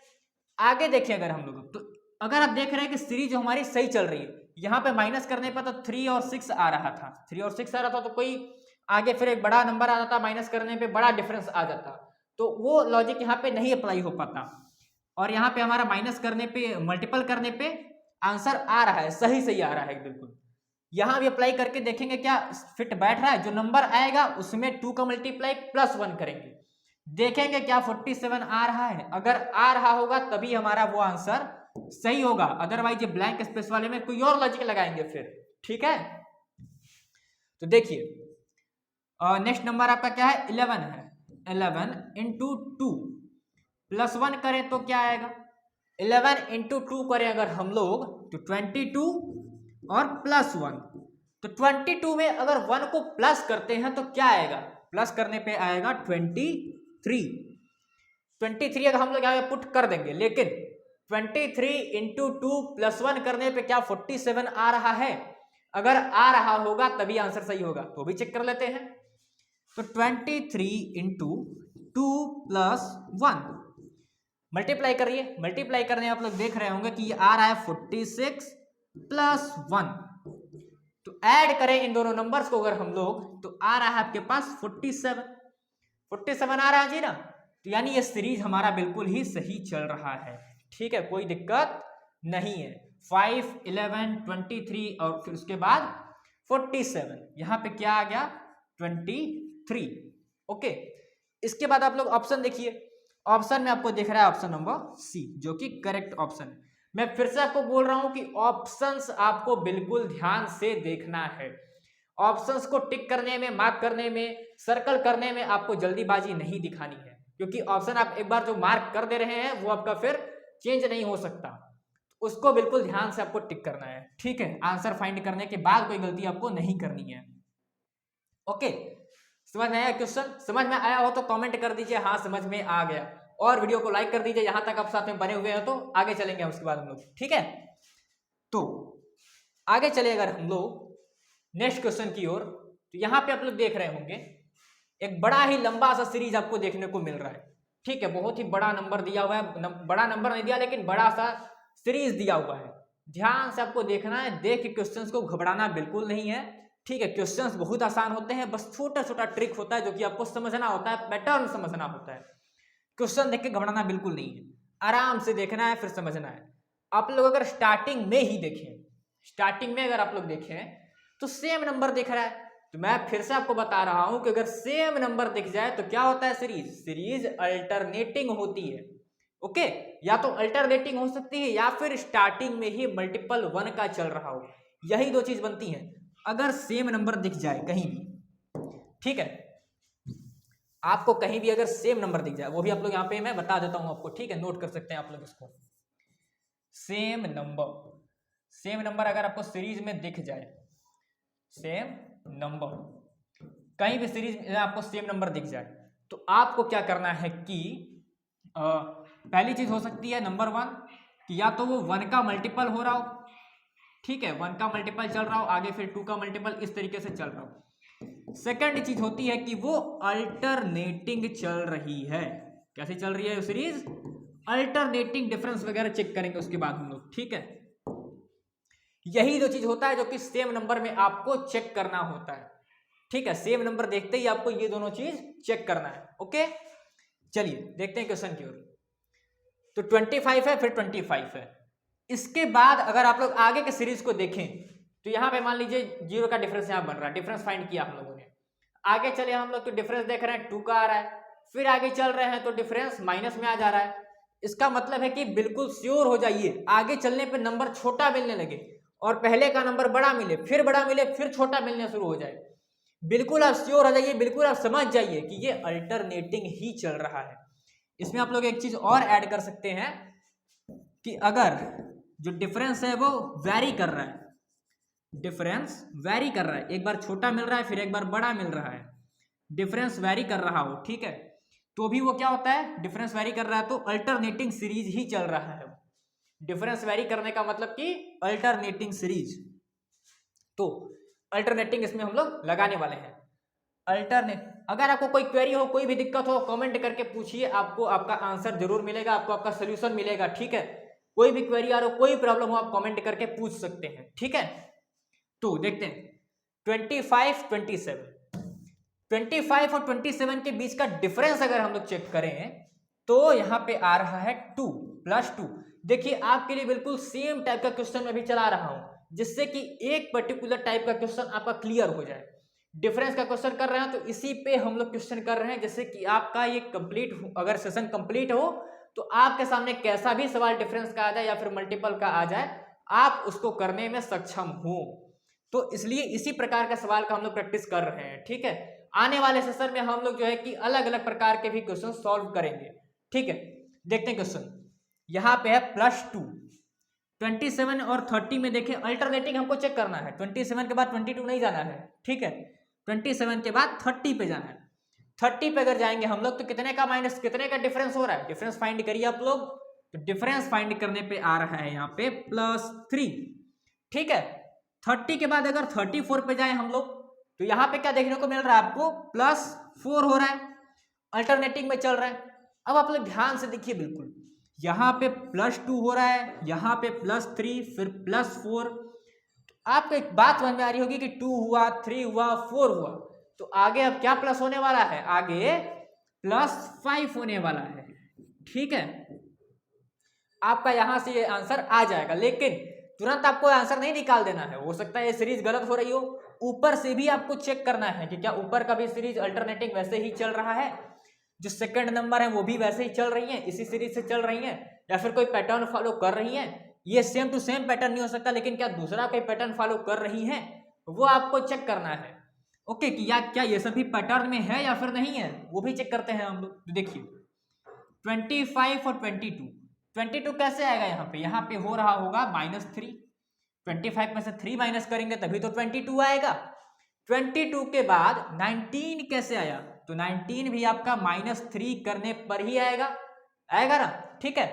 आगे देखिए, अगर हम लोग तो अगर आप देख रहे हैं कि सीरीज हमारी सही चल रही है, यहाँ पे माइनस करने पर तो 3 और 6 आ रहा था, 3 और 6 आ रहा था, तो कोई आगे फिर एक बड़ा नंबर आ जाता, माइनस करने पे बड़ा डिफरेंस आ जाता। तो वो लॉजिक यहाँ पे नहीं अप्लाई हो पाता। और यहाँ पे हमारा माइनस करने पे, मल्टीपल करने पे आंसर आ रहा है, सही सही आ रहा है बिल्कुल। यहाँ भी अप्लाई करके देखेंगे क्या फिट बैठ रहा है। जो नंबर आएगा उसमें 2 का मल्टीप्लाई +1 करेंगे, देखेंगे क्या 47 आ रहा है। अगर आ रहा होगा तभी हमारा वो आंसर सही होगा, अदरवाइज ये ब्लैंक स्पेस वाले में कोई और लॉजिक लगाएंगे फिर। ठीक है, तो देखिए नेक्स्ट नंबर आपका क्या है, 11 है। 11 इंटू 2 +1 करें तो क्या आएगा, 11 इंटू 2 करें अगर हम लोग तो 22 और +1। तो 22 में अगर 1 को प्लस करते हैं तो क्या आएगा, प्लस करने पे आएगा 23। 23 अगर हम लोग यहाँ पे पुट कर देंगे, लेकिन 23 इंटू 2 +1 करने पे क्या 47 आ रहा है। अगर आ रहा होगा तभी आंसर सही होगा, तो भी चेक कर लेते हैं। तो 23 इंटू 2 + 1 मल्टीप्लाई करिए। मल्टीप्लाई करने आप लोग देख रहे होंगे कि ये आ रहा है 46 + 1। तो ऐड करें इन दोनों नंबर्स को अगर हम लोग, तो आ रहा है आपके पास 47 आ रहा है जी ना। तो यानी ये सीरीज हमारा बिल्कुल ही सही चल रहा है। ठीक है, कोई दिक्कत नहीं है। 5, 11, 23 और फिर उसके बाद 47, यहाँ पे क्या आ गया 23। ओके, इसके बाद आप लोग ऑप्शन देखिए। ऑप्शन में आपको दिख रहा है ऑप्शन नंबर सी, जो कि करेक्ट ऑप्शन है। मैं फिर से आपको बोल रहा हूं कि ऑप्शंस आपको बिल्कुल ध्यान से देखना है। ऑप्शंस को टिक करने में, मार्क करने में, सर्कल करने में आपको जल्दीबाजी नहीं दिखानी है, क्योंकि ऑप्शन आप एक बार जो मार्क कर दे रहे हैं वो आपका फिर चेंज नहीं हो सकता। उसको बिल्कुल ध्यान से आपको टिक करना है। ठीक है, आंसर फाइंड करने के बाद कोई गलती आपको नहीं करनी है। ओके, समझ में आया क्वेश्चन? समझ में आया हो तो कमेंट कर दीजिए हाँ समझ में आ गया, और वीडियो को लाइक कर दीजिए। यहां तक आप साथ में बने हुए हैं तो आगे चलेंगे उसके बाद हम लोग। ठीक है, तो आगे चले अगर हम लोग नेक्स्ट क्वेश्चन की ओर, तो यहां पे आप लोग देख रहे होंगे एक बड़ा ही लंबा सा सीरीज आपको देखने को मिल रहा है। ठीक है, बहुत ही बड़ा नंबर दिया हुआ है, बड़ा नंबर नहीं दिया लेकिन बड़ा सा सीरीज दिया हुआ है। ध्यान से आपको देखना है, देख के क्वेश्चंस को घबराना बिल्कुल नहीं है। ठीक है, क्वेश्चंस बहुत आसान होते हैं, बस छोटा छोटा ट्रिक होता है जो कि आपको समझना होता है, पैटर्न समझना होता है। क्वेश्चन देख के घबराना बिल्कुल नहीं है, आराम से देखना है फिर समझना है। आप लोग अगर स्टार्टिंग में ही देखें, स्टार्टिंग में अगर आप लोग देखें तो सेम नंबर दिख रहा है, तो मैं फिर से आपको बता रहा हूं कि अगर सेम नंबर दिख जाए तो क्या होता है, सीरीज अल्टरनेटिंग होती है। ओके, या तो अल्टरनेटिंग हो सकती है या फिर स्टार्टिंग में ही मल्टीपल 1 का चल रहा हो, यही दो चीज बनती है। अगर सेम नंबर दिख जाए कहीं भी, ठीक है, आपको कहीं भी अगर सेम नंबर दिख जाए, वो भी आप लोग यहाँ पे मैं बता देता हूं आपको। ठीक है, नोट कर सकते हैं आप लोग इसको। सेम नंबर अगर आपको सीरीज में दिख जाए, सेम नंबर कहीं भी सीरीज में आपको सेम नंबर दिख जाए, तो आपको क्या करना है कि पहली चीज हो सकती है नंबर 1 कि या तो वो 1 का मल्टीपल हो रहा हो। ठीक है, 1 का मल्टीपल चल रहा हो, आगे फिर 2 का मल्टीपल, इस तरीके से चल रहा हो। सेकंड चीज होती है कि वो अल्टरनेटिंग चल रही है। कैसे चल रही है सीरीज? अल्टरनेटिंग, डिफरेंस वगैरह चेक करेंगे उसके बाद हम लोग। ठीक है, यही दो चीज होता है जो कि सेम नंबर में आपको चेक करना होता है। ठीक है, सेम नंबर देखते ही आपको ये दोनों चीज चेक करना है। ओके, चलिए देखते हैं क्वेश्चन की ओर। तो 25 है, फिर 25 है। इसके बाद अगर आप लोग आगे के सीरीज को देखें तो यहां पे मान लीजिए 0 का डिफरेंस यहां बन रहा है, डिफरेंस फाइंड किया हम लोगों ने। आगे चले हम लोग तो डिफरेंस देख रहे हैं 2 का आ रहा है, फिर आगे चल रहे हैं तो डिफरेंस माइनस में आ जा रहा है। इसका मतलब है कि बिल्कुल श्योर हो जाइए, आगे चलने पे नंबर छोटा मिलने लगे और पहले का नंबर बड़ा मिले, फिर बड़ा मिले, फिर छोटा मिलने शुरू हो जाए। बिल्कुल आप श्योर हो जाइए, बिल्कुल आप समझ जाइए कि ये अल्टरनेटिंग ही चल रहा है। इसमें आप लोग एक चीज और ऐड कर सकते हैं कि अगर जो डिफरेंस है वो वैरी कर रहा है, डिफरेंस वैरी कर रहा है, एक बार छोटा मिल रहा है फिर एक बार बड़ा मिल रहा है, डिफरेंस वैरी कर रहा हो, ठीक है, तो भी वो क्या होता है, डिफरेंस वैरी कर रहा है तो अल्टरनेटिंग सीरीज ही चल रहा है। डिफरेंस वैरी करने का मतलब कि अल्टरनेटिंग सीरीज, तो अल्टरनेटिंग इसमें हम लोग लगाने वाले हैं। अल्टरनेट, अगर आपको कोई क्वेरी हो, कोई भी दिक्कत हो, कमेंट करके पूछिए, आपको आपका आंसर जरूर मिलेगा, आपको आपका सोल्यूशन मिलेगा। ठीक है, कोई भी क्वेरी आ रहा हो, कोई प्रॉब्लम हो, आप कमेंट करके पूछ सकते हैं। ठीक है, तो देखते हैं 25, 27 25 और 27 के बीच का डिफरेंस अगर हम लोग चेक करें तो यहाँ पे आ रहा है 2 + 2। देखिए आपके लिए बिल्कुल सेम टाइप का क्वेश्चन मैं भी चला रहा हूं जिससे कि एक पर्टिकुलर टाइप का क्वेश्चन आपका क्लियर हो जाए। डिफरेंस का क्वेश्चन कर रहे हैं तो इसी पे हम लोग क्वेश्चन कर रहे हैं, जैसे कि आपका ये कंप्लीट, अगर सेशन कंप्लीट हो तो आपके सामने कैसा भी सवाल डिफरेंस का आ जाए या फिर मल्टीपल का आ जाए, आप उसको करने में सक्षम हो। तो इसलिए इसी प्रकार का सवाल का हम लोग प्रैक्टिस कर रहे हैं। ठीक है, आने वाले सेशन में हम लोग जो है कि अलग अलग प्रकार के भी क्वेश्चन सॉल्व करेंगे। ठीक है, देखते हैं क्वेश्चन। यहाँ पे है +2, 27 और 30 में देखें अल्टरनेटिंग हमको चेक करना है। 27 के बाद 22 नहीं जाना है। ठीक है, 27 के बाद 30 पे जाना है। 30 पे अगर जाएंगे हम लोग तो कितने का माइनस कितने का डिफरेंस हो रहा है, डिफरेंस फाइंड करिए आप लोग। तो डिफरेंस फाइंड करने पे आ रहा है यहाँ पे +3। ठीक है, 30 के बाद अगर 34 पे जाए हम लोग तो यहाँ पे क्या देखने को मिल रहा है आपको, +4 हो रहा है, अल्टरनेटिंग में चल रहा है। अब आप लोग ध्यान से देखिए, बिल्कुल यहाँ पे +2 हो रहा है, यहाँ पे +3, फिर +4। आपको एक बात समझ में आ रही होगी कि 2 हुआ, 3 हुआ, 4 हुआ, तो आगे अब क्या प्लस होने वाला है, आगे +5 होने वाला है। ठीक है, आपका यहां से ये आंसर आ जाएगा, लेकिन तुरंत आपको आंसर नहीं निकाल देना है। हो सकता है ये सीरीज गलत हो रही हो, ऊपर से भी आपको चेक करना है कि क्या ऊपर का भी सीरीज अल्टरनेटिंग वैसे ही चल रहा है, जो सेकंड नंबर है वो भी वैसे ही चल रही है, इसी सीरीज से चल रही है, या फिर कोई पैटर्न फॉलो कर रही है। ये सेम टू सेम पैटर्न नहीं हो सकता, लेकिन क्या दूसरा कोई पैटर्न फॉलो कर रही है, वो आपको चेक करना है। ओके, कि या क्या ये सभी पैटर्न में है या फिर नहीं है, वो भी चेक करते हैं हम लोग। तो देखिए 25 और 22 कैसे आएगा, यहाँ पे हो रहा होगा -3। 25 में से 3 माइनस करेंगे तभी तो 22 आएगा। 22 के बाद 19 कैसे आया, तो 19 भी आपका -3 करने पर ही आएगा ना। ठीक है,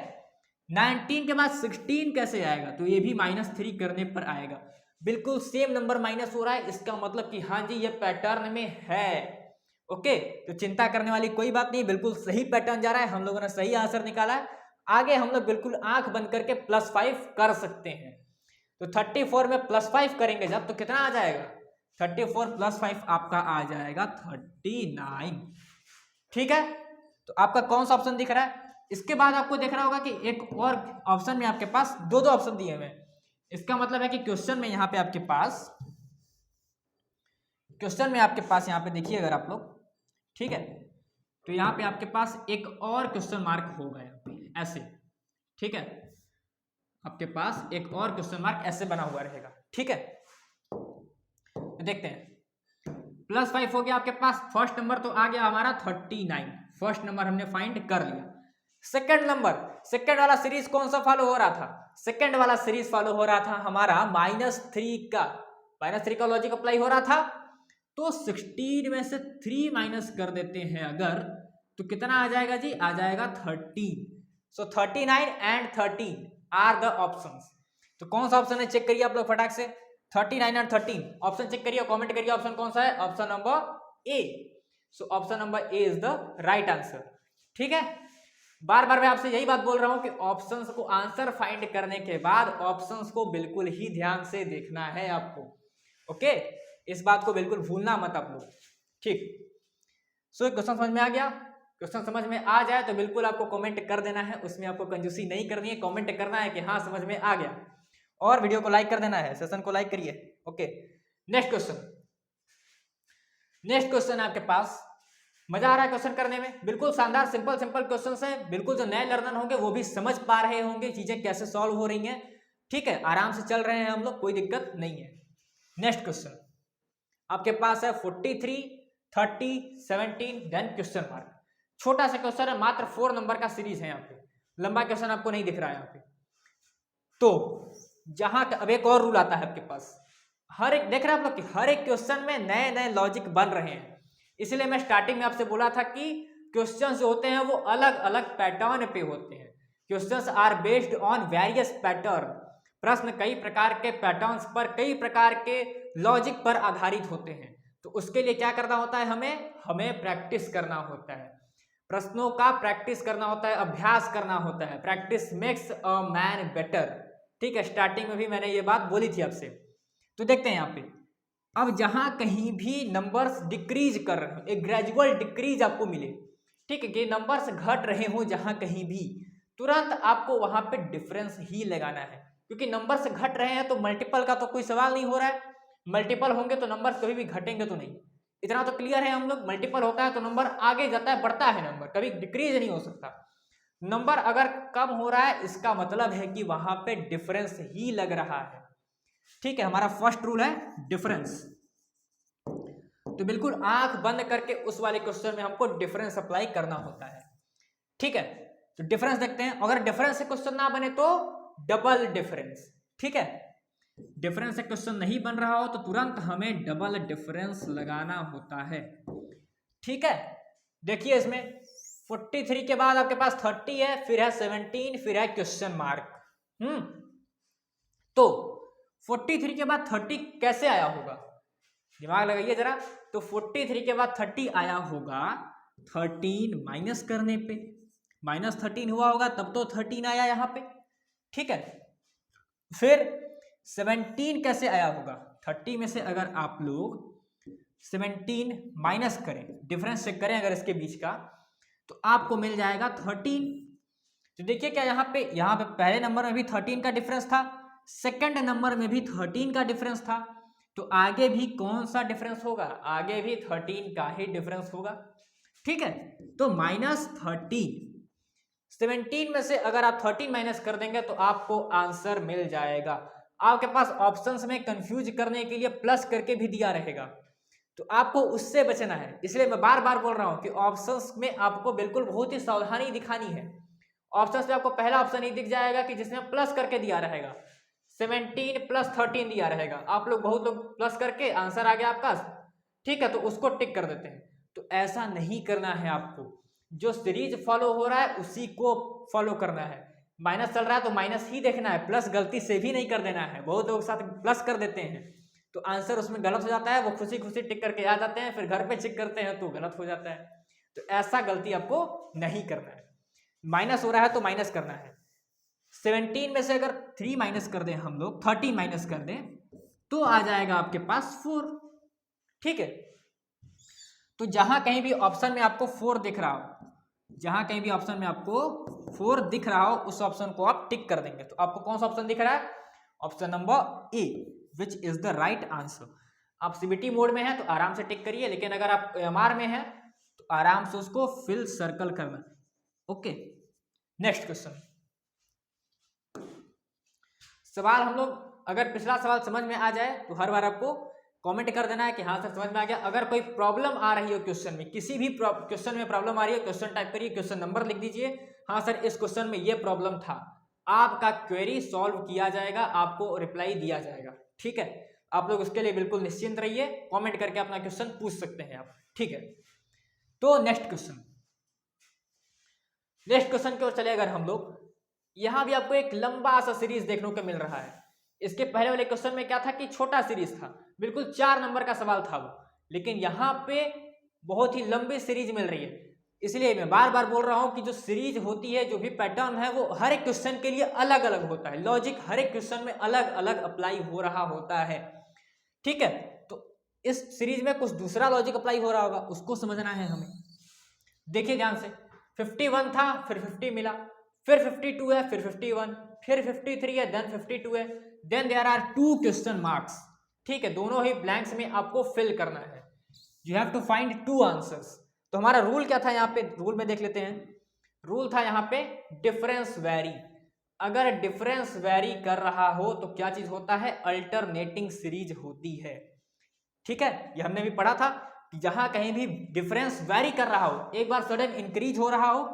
19 के बाद 16 कैसे आएगा, तो ये भी -3 करने पर आएगा। बिल्कुल सेम नंबर माइनस हो रहा है, इसका मतलब कि हाँ जी ये पैटर्न में है। ओके, तो चिंता करने वाली कोई बात नहीं, बिल्कुल सही पैटर्न जा रहा है, हम लोगों ने सही आंसर निकाला है। आगे हम लोग बिल्कुल आंख बंद करके +5 कर सकते हैं। तो 34 में +5 करेंगे जब, तो कितना आ जाएगा, 34 + 5 आपका आ जाएगा 39। ठीक है, तो आपका कौन सा ऑप्शन दिख रहा है। इसके बाद आपको देख रहा होगा कि एक और ऑप्शन में आपके पास दो ऑप्शन दिए हुए हैं। इसका मतलब है कि क्वेश्चन में यहाँ पे आपके पास यहाँ पे देखिए अगर आप लोग, ठीक है, तो यहाँ पे आपके पास एक और क्वेश्चन मार्क होगा यहाँ पे ऐसे। ठीक है, आपके पास एक और क्वेश्चन मार्क ऐसे बना हुआ रहेगा। ठीक है, तो देखते हैं। +5 हो गया आपके पास, फर्स्ट नंबर तो आ गया हमारा 39, फर्स्ट नंबर हमने फाइंड कर लिया। सेकंड वाला सीरीज कौन सा फॉलो हो रहा था, सेकंड वाला सीरीज फॉलो हो रहा था हमारा -3 का लॉजिक अप्लाई हो रहा था। तो 16 में से 3 माइनस कर देते हैं अगर, तो कितना आ जाएगा जी, आ जाएगा 13। सो 39 एंड 13 आर द ऑप्शंस। तो कौन सा ऑप्शन है चेक करिए आप लोग फटाक से, 39 और 13 ऑप्शन चेक करिए, कमेंट करिए ऑप्शन कौन सा है, option number A. So option number A is the right answer. ठीक है, बार बार मैं आपसे यही बात बोल रहा हूं कि ऑप्शंस को आंसर फाइंड करने के बाद ऑप्शंस को बिल्कुल ही ध्यान से देखना है आपको। ओके, इस बात को बिल्कुल भूलना मत आप लोग। ठीक, सो क्वेश्चन समझ में आ गया। क्वेश्चन समझ में आ जाए तो बिल्कुल आपको कमेंट कर देना है, उसमें आपको कंजूसी नहीं करनी है, कमेंट करना है कि हाँ समझ में आ गया, और वीडियो को लाइक कर देना है, सेशन को लाइक करिए। ओके, नेक्स्ट क्वेश्चन आपके पास। मजा आ रहा है क्वेश्चन करने में, बिल्कुल शानदार सिंपल क्वेश्चन है, बिल्कुल जो नए लर्नर होंगे वो भी समझ पा रहे होंगे चीजें कैसे सॉल्व हो रही हैं। ठीक है, आराम से चल रहे हैं हम लोग, कोई दिक्कत नहीं है। नेक्स्ट क्वेश्चन आपके पास है 43, 30, 17 देन क्वेश्चन मार्क। छोटा सा क्वेश्चन है, मात्र 4 नंबर का सीरीज है यहाँ पे, लंबा क्वेश्चन आपको नहीं दिख रहा है यहाँ पे। तो जहां अब एक और रूल आता है आपके पास, हर एक देख रहे हैं आप लोग कि हर एक क्वेश्चन में नए नए लॉजिक बन रहे हैं। इसलिए मैं स्टार्टिंग में आपसे बोला था कि क्वेश्चंस जो होते हैं वो अलग अलग पैटर्न पे होते हैं। Questions are based on various pattern, प्रश्न कई प्रकार के पैटर्न्स पर, कई प्रकार के लॉजिक पर आधारित होते हैं। तो उसके लिए क्या करना होता है, हमें प्रैक्टिस करना होता है, प्रश्नों का प्रैक्टिस करना होता है, अभ्यास करना होता है। Practice makes a man better. ठीक है, स्टार्टिंग में भी मैंने ये बात बोली थी आपसे। तो देखते हैं यहाँ पे अब जहां कहीं भी नंबर्स डिक्रीज कर रहे हो, एक ग्रेजुअल डिक्रीज आपको मिले, ठीक है, कि नंबर्स घट रहे हो जहां कहीं भी, तुरंत आपको वहां पे डिफरेंस ही लगाना है, क्योंकि नंबर्स घट रहे हैं तो मल्टीपल का तो कोई सवाल नहीं हो रहा है, मल्टीपल होंगे तो नंबर्स कभी भी घटेंगे तो नहीं, इतना तो क्लियर है हम लोग। मल्टीपल होता है तो नंबर आगे जाता है, बढ़ता है, नंबर कभी डिक्रीज नहीं हो सकता। नंबर अगर कम हो रहा है इसका मतलब है कि वहां पे डिफरेंस ही लग रहा है, ठीक है। हमारा फर्स्ट रूल है डिफरेंस, तो बिल्कुल आंख बंद करके उस वाले क्वेश्चन में हमको डिफरेंस अप्लाई करना होता है, ठीक है। तो डिफरेंस देखते हैं, अगर डिफरेंस से क्वेश्चन ना बने तो डबल डिफरेंस, ठीक है। डिफरेंस से क्वेश्चन नहीं बन रहा हो तो तुरंत हमें डबल डिफरेंस लगाना होता है, ठीक है। देखिए इसमें 43 के बाद आपके पास 30 है, फिर है 17, फिर है क्वेश्चन मार्क। तो 43 के बाद 30 कैसे आया होगा, दिमाग लगाइए जरा। तो 43 के बाद 30 आया होगा 13 माइनस करने पे, -13 हुआ होगा तब तो 13 आया यहाँ पे, ठीक है। फिर 17 कैसे आया होगा, 30 में से अगर आप लोग 17 माइनस करें, डिफरेंस चेक करें अगर इसके बीच का, तो आपको मिल जाएगा 13। तो देखिए क्या यहाँ पे पहले नंबर में भी 13 का डिफरेंस था, सेकंड नंबर में भी 13 का डिफरेंस था, तो आगे भी कौन सा डिफरेंस होगा, आगे भी 13 का ही डिफरेंस होगा, ठीक है। तो -13, 17 में से अगर आप 13 माइनस कर देंगे तो आपको आंसर मिल जाएगा। आपके पास ऑप्शंस में कंफ्यूज करने के लिए प्लस करके भी दिया रहेगा, तो आपको उससे बचना है, इसलिए मैं बार बार बोल रहा हूं कि ऑप्शंस में आपको बिल्कुल बहुत ही सावधानी दिखानी है। ऑप्शंस में आपको पहला ऑप्शन ही दिख जाएगा कि जिसमें प्लस करके दिया रहेगा, 17 + 13 दिया रहेगा, आप लोग बहुत लोग प्लस करके आंसर आ गया आपका, ठीक है, तो उसको टिक कर देते हैं। तो ऐसा नहीं करना है आपको, जो सीरीज फॉलो हो रहा है उसी को फॉलो करना है। माइनस चल रहा है तो माइनस ही देखना है, प्लस गलती से भी नहीं कर देना है। बहुत लोग साथ प्लस कर देते हैं तो आंसर उसमें गलत हो जाता है, वो खुशी खुशी टिक करके आ जाते हैं, फिर घर पे चेक करते हैं तो गलत हो जाता है। तो ऐसा गलती आपको नहीं करना है। माइनस हो रहा है तो माइनस करना है, 17 में से अगर 3 माइनस कर दें हम लोग, 13 माइनस कर दें तो आ जाएगा आपके पास 4, ठीक है। तो जहां कहीं भी ऑप्शन में आपको 4 दिख रहा हो, जहां कहीं भी ऑप्शन में आपको 4 दिख रहा हो उस ऑप्शन को आप टिक कर देंगे। तो आपको कौन सा ऑप्शन दिख रहा है, option number A, which is the right answer. आप सीबीटी मोड में है तो आराम से टिक करिए, लेकिन अगर आप एमआर में है तो आराम से उसको फिल सर्कल करना, ओके। नेक्स्ट क्वेश्चन, सवाल हम लोग अगर पिछला सवाल समझ में आ जाए तो हर बार आपको कमेंट कर देना है कि हाँ सर समझ में आ गया। अगर कोई प्रॉब्लम आ रही हो क्वेश्चन में, किसी भी क्वेश्चन में प्रॉब्लम आ रही है, क्वेश्चन टाइप करिए, क्वेश्चन नंबर लिख दीजिए, हाँ सर इस क्वेश्चन में ये प्रॉब्लम था, आपका क्वेरी सॉल्व किया जाएगा, आपको रिप्लाई दिया जाएगा, ठीक है। आप लोग उसके लिए बिल्कुल निश्चिंत रहिए, कॉमेंट करके अपना क्वेश्चन पूछ सकते हैं आप, ठीक है। तो नेक्स्ट क्वेश्चन की ओर चले अगर हम लोग, यहां भी आपको एक लंबा सा सीरीज देखने को मिल रहा है। इसके पहले वाले क्वेश्चन में क्या था कि छोटा सीरीज था, बिल्कुल 4 नंबर का सवाल था वो, लेकिन यहाँ पे बहुत ही लंबी सीरीज मिल रही है। इसलिए मैं बार बार बोल रहा हूं कि जो सीरीज होती है, जो भी पैटर्न है, वो हर एक क्वेश्चन के लिए अलग अलग होता है, लॉजिक हर एक क्वेश्चन में अलग अलग अप्लाई हो रहा होता है, ठीक है। तो इस सीरीज में कुछ दूसरा लॉजिक अप्लाई हो रहा होगा, उसको समझना है हमें। देखिए ध्यान से, 51 था, फिर 50 मिला, फिर 52 है, फिर 51, फिर 53 है, देन 52 है, then there are 2 question marks, ठीक है। दोनों ही ब्लैंक्स में आपको फिल करना है, you have to find 2 answers. तो हमारा रूल क्या था यहाँ पे, रूल में देख लेते हैं। रूल था यहाँ पे डिफरेंस वैरी, अगर डिफरेंस वैरी कर रहा हो तो क्या चीज होता है, अल्टरनेटिंग सीरीज होती है, ठीक है। ये हमने भी पढ़ा था कि जहां कहीं भी डिफरेंस वैरी कर रहा हो, एक बार सडन इंक्रीज हो रहा हो,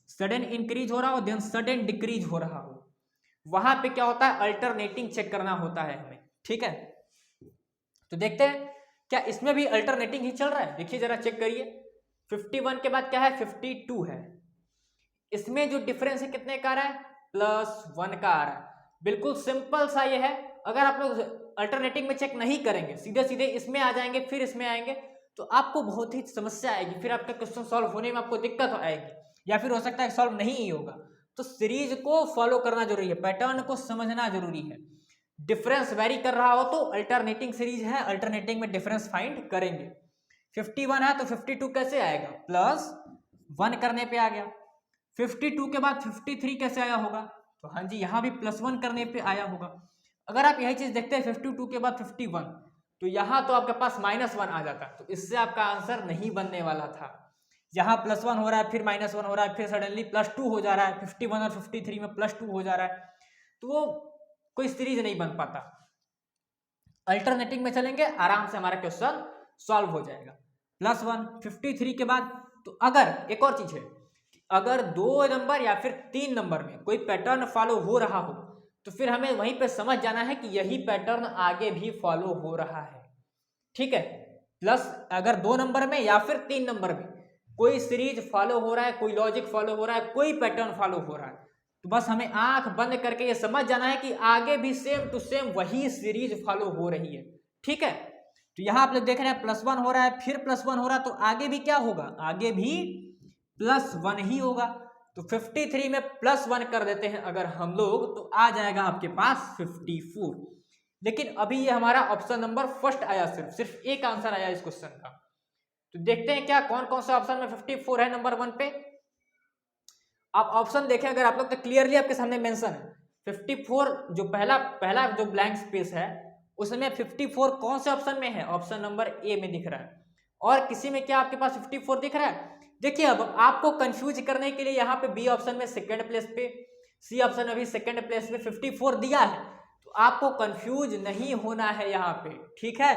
सडन इंक्रीज हो रहा हो, देन सडन डिक्रीज हो रहा हो, वहां पे क्या होता है, अल्टरनेटिंग चेक करना होता है हमें, ठीक है। तो देखते हैं क्या इसमें भी अल्टरनेटिंग ही चल रहा है, देखिए जरा चेक करिए। 51 के बाद क्या है, 52 है, इसमें जो डिफरेंस है कितने का आ रहा है, +1 का आ रहा है। बिल्कुल सिंपल सा ये है, अगर आप लोग अल्टरनेटिंग में चेक नहीं करेंगे, सीधे सीधे इसमें आ जाएंगे फिर इसमें आएंगे, तो आपको बहुत ही समस्या आएगी, फिर आपका क्वेश्चन सॉल्व होने में आपको दिक्कत आएगी, या फिर हो सकता है सॉल्व नहीं ही होगा। तो सीरीज को फॉलो करना जरूरी है, पैटर्न को समझना जरूरी है। डिफरेंस वेरी कर रहा हो तो अल्टरनेटिंग सीरीज है, अल्टरनेटिंग में डिफरेंस फाइंड करेंगे। 51 है तो 52 कैसे आएगा, +1 करने पे आ गया। 52 के बाद 53 कैसे आया होगा, तो हाँ जी यहाँ भी +1 करने पे आया होगा। अगर आप यही चीज देखते हैं 52 के बाद 51, तो यहाँ तो आपके पास -1 आ जाता, तो इससे आपका आंसर नहीं बनने वाला था। यहाँ +1 हो रहा है, फिर -1 हो रहा है, फिर सडनली +2 हो जा रहा है, 51 और 53 में +2 हो जा रहा है, तो वो कोई सीरीज नहीं बन पाता। अल्टरनेटिंग में चलेंगे, आराम से हमारा क्वेश्चन सॉल्व हो जाएगा। +1 53 के बाद, तो अगर एक और चीज है, अगर 2 नंबर या फिर 3 नंबर में कोई पैटर्न फॉलो हो रहा हो, तो फिर हमें वहीं पे समझ जाना है कि यही पैटर्न आगे भी फॉलो हो रहा है, ठीक है। प्लस अगर 2 नंबर में या फिर 3 नंबर में कोई सीरीज फॉलो हो रहा है, कोई लॉजिक फॉलो हो रहा है, कोई पैटर्न फॉलो हो रहा है, तो बस हमें आंख बंद करके ये समझ जाना है कि आगे भी सेम टू सेम वही सीरीज फॉलो हो रही है, ठीक है। तो यहाँ आप लोग देख रहे हैं +1 हो रहा है, फिर +1 हो रहा है, तो आगे भी क्या होगा, आगे भी +1 ही होगा। तो 53 में +1 कर देते हैं अगर हम लोग, तो आ जाएगा आपके पास 54। लेकिन अभी ये हमारा ऑप्शन नंबर फर्स्ट आया, सिर्फ एक आंसर आया इस क्वेश्चन का। तो देखते हैं क्या कौन कौन सा ऑप्शन में 54 है नंबर 1 पे। आप ऑप्शन देखें अगर आप लोग, तो क्लियरली आपके सामने मेंशन है 54, जो पहला जो ब्लैंक स्पेस है उसमें 54 कौन से ऑप्शन में है, ऑप्शन नंबर ए में दिख रहा है। और किसी में क्या आपके पास 54 दिख रहा है। देखिए अब आपको कंफ्यूज करने के लिए यहाँ पे बी ऑप्शन में सेकंड प्लेस पे, सी ऑप्शन में भी सेकंड प्लेस पे 54 दिया है, तो आपको कंफ्यूज नहीं होना है यहाँ पे, ठीक है।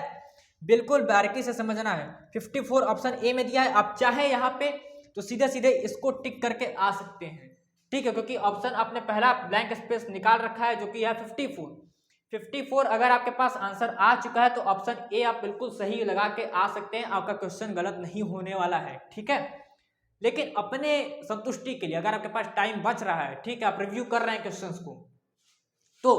बिल्कुल बारीकी से समझना है। 54 ऑप्शन ए में दिया है, आप चाहे यहाँ पे तो सीधे सीधे इसको टिक करके आ सकते हैं, ठीक है, क्योंकि ऑप्शन आपने पहला ब्लैंक स्पेस निकाल रखा है जो कि है 54। अगर आपके पास आंसर आ चुका है तो ऑप्शन ए आप बिल्कुल सही लगा के आ सकते हैं, आपका क्वेश्चन गलत नहीं होने वाला है, ठीक है। लेकिन अपने संतुष्टि के लिए अगर आपके पास टाइम बच रहा है, ठीक है, आप रिव्यू कर रहे हैं क्वेश्चंस को, तो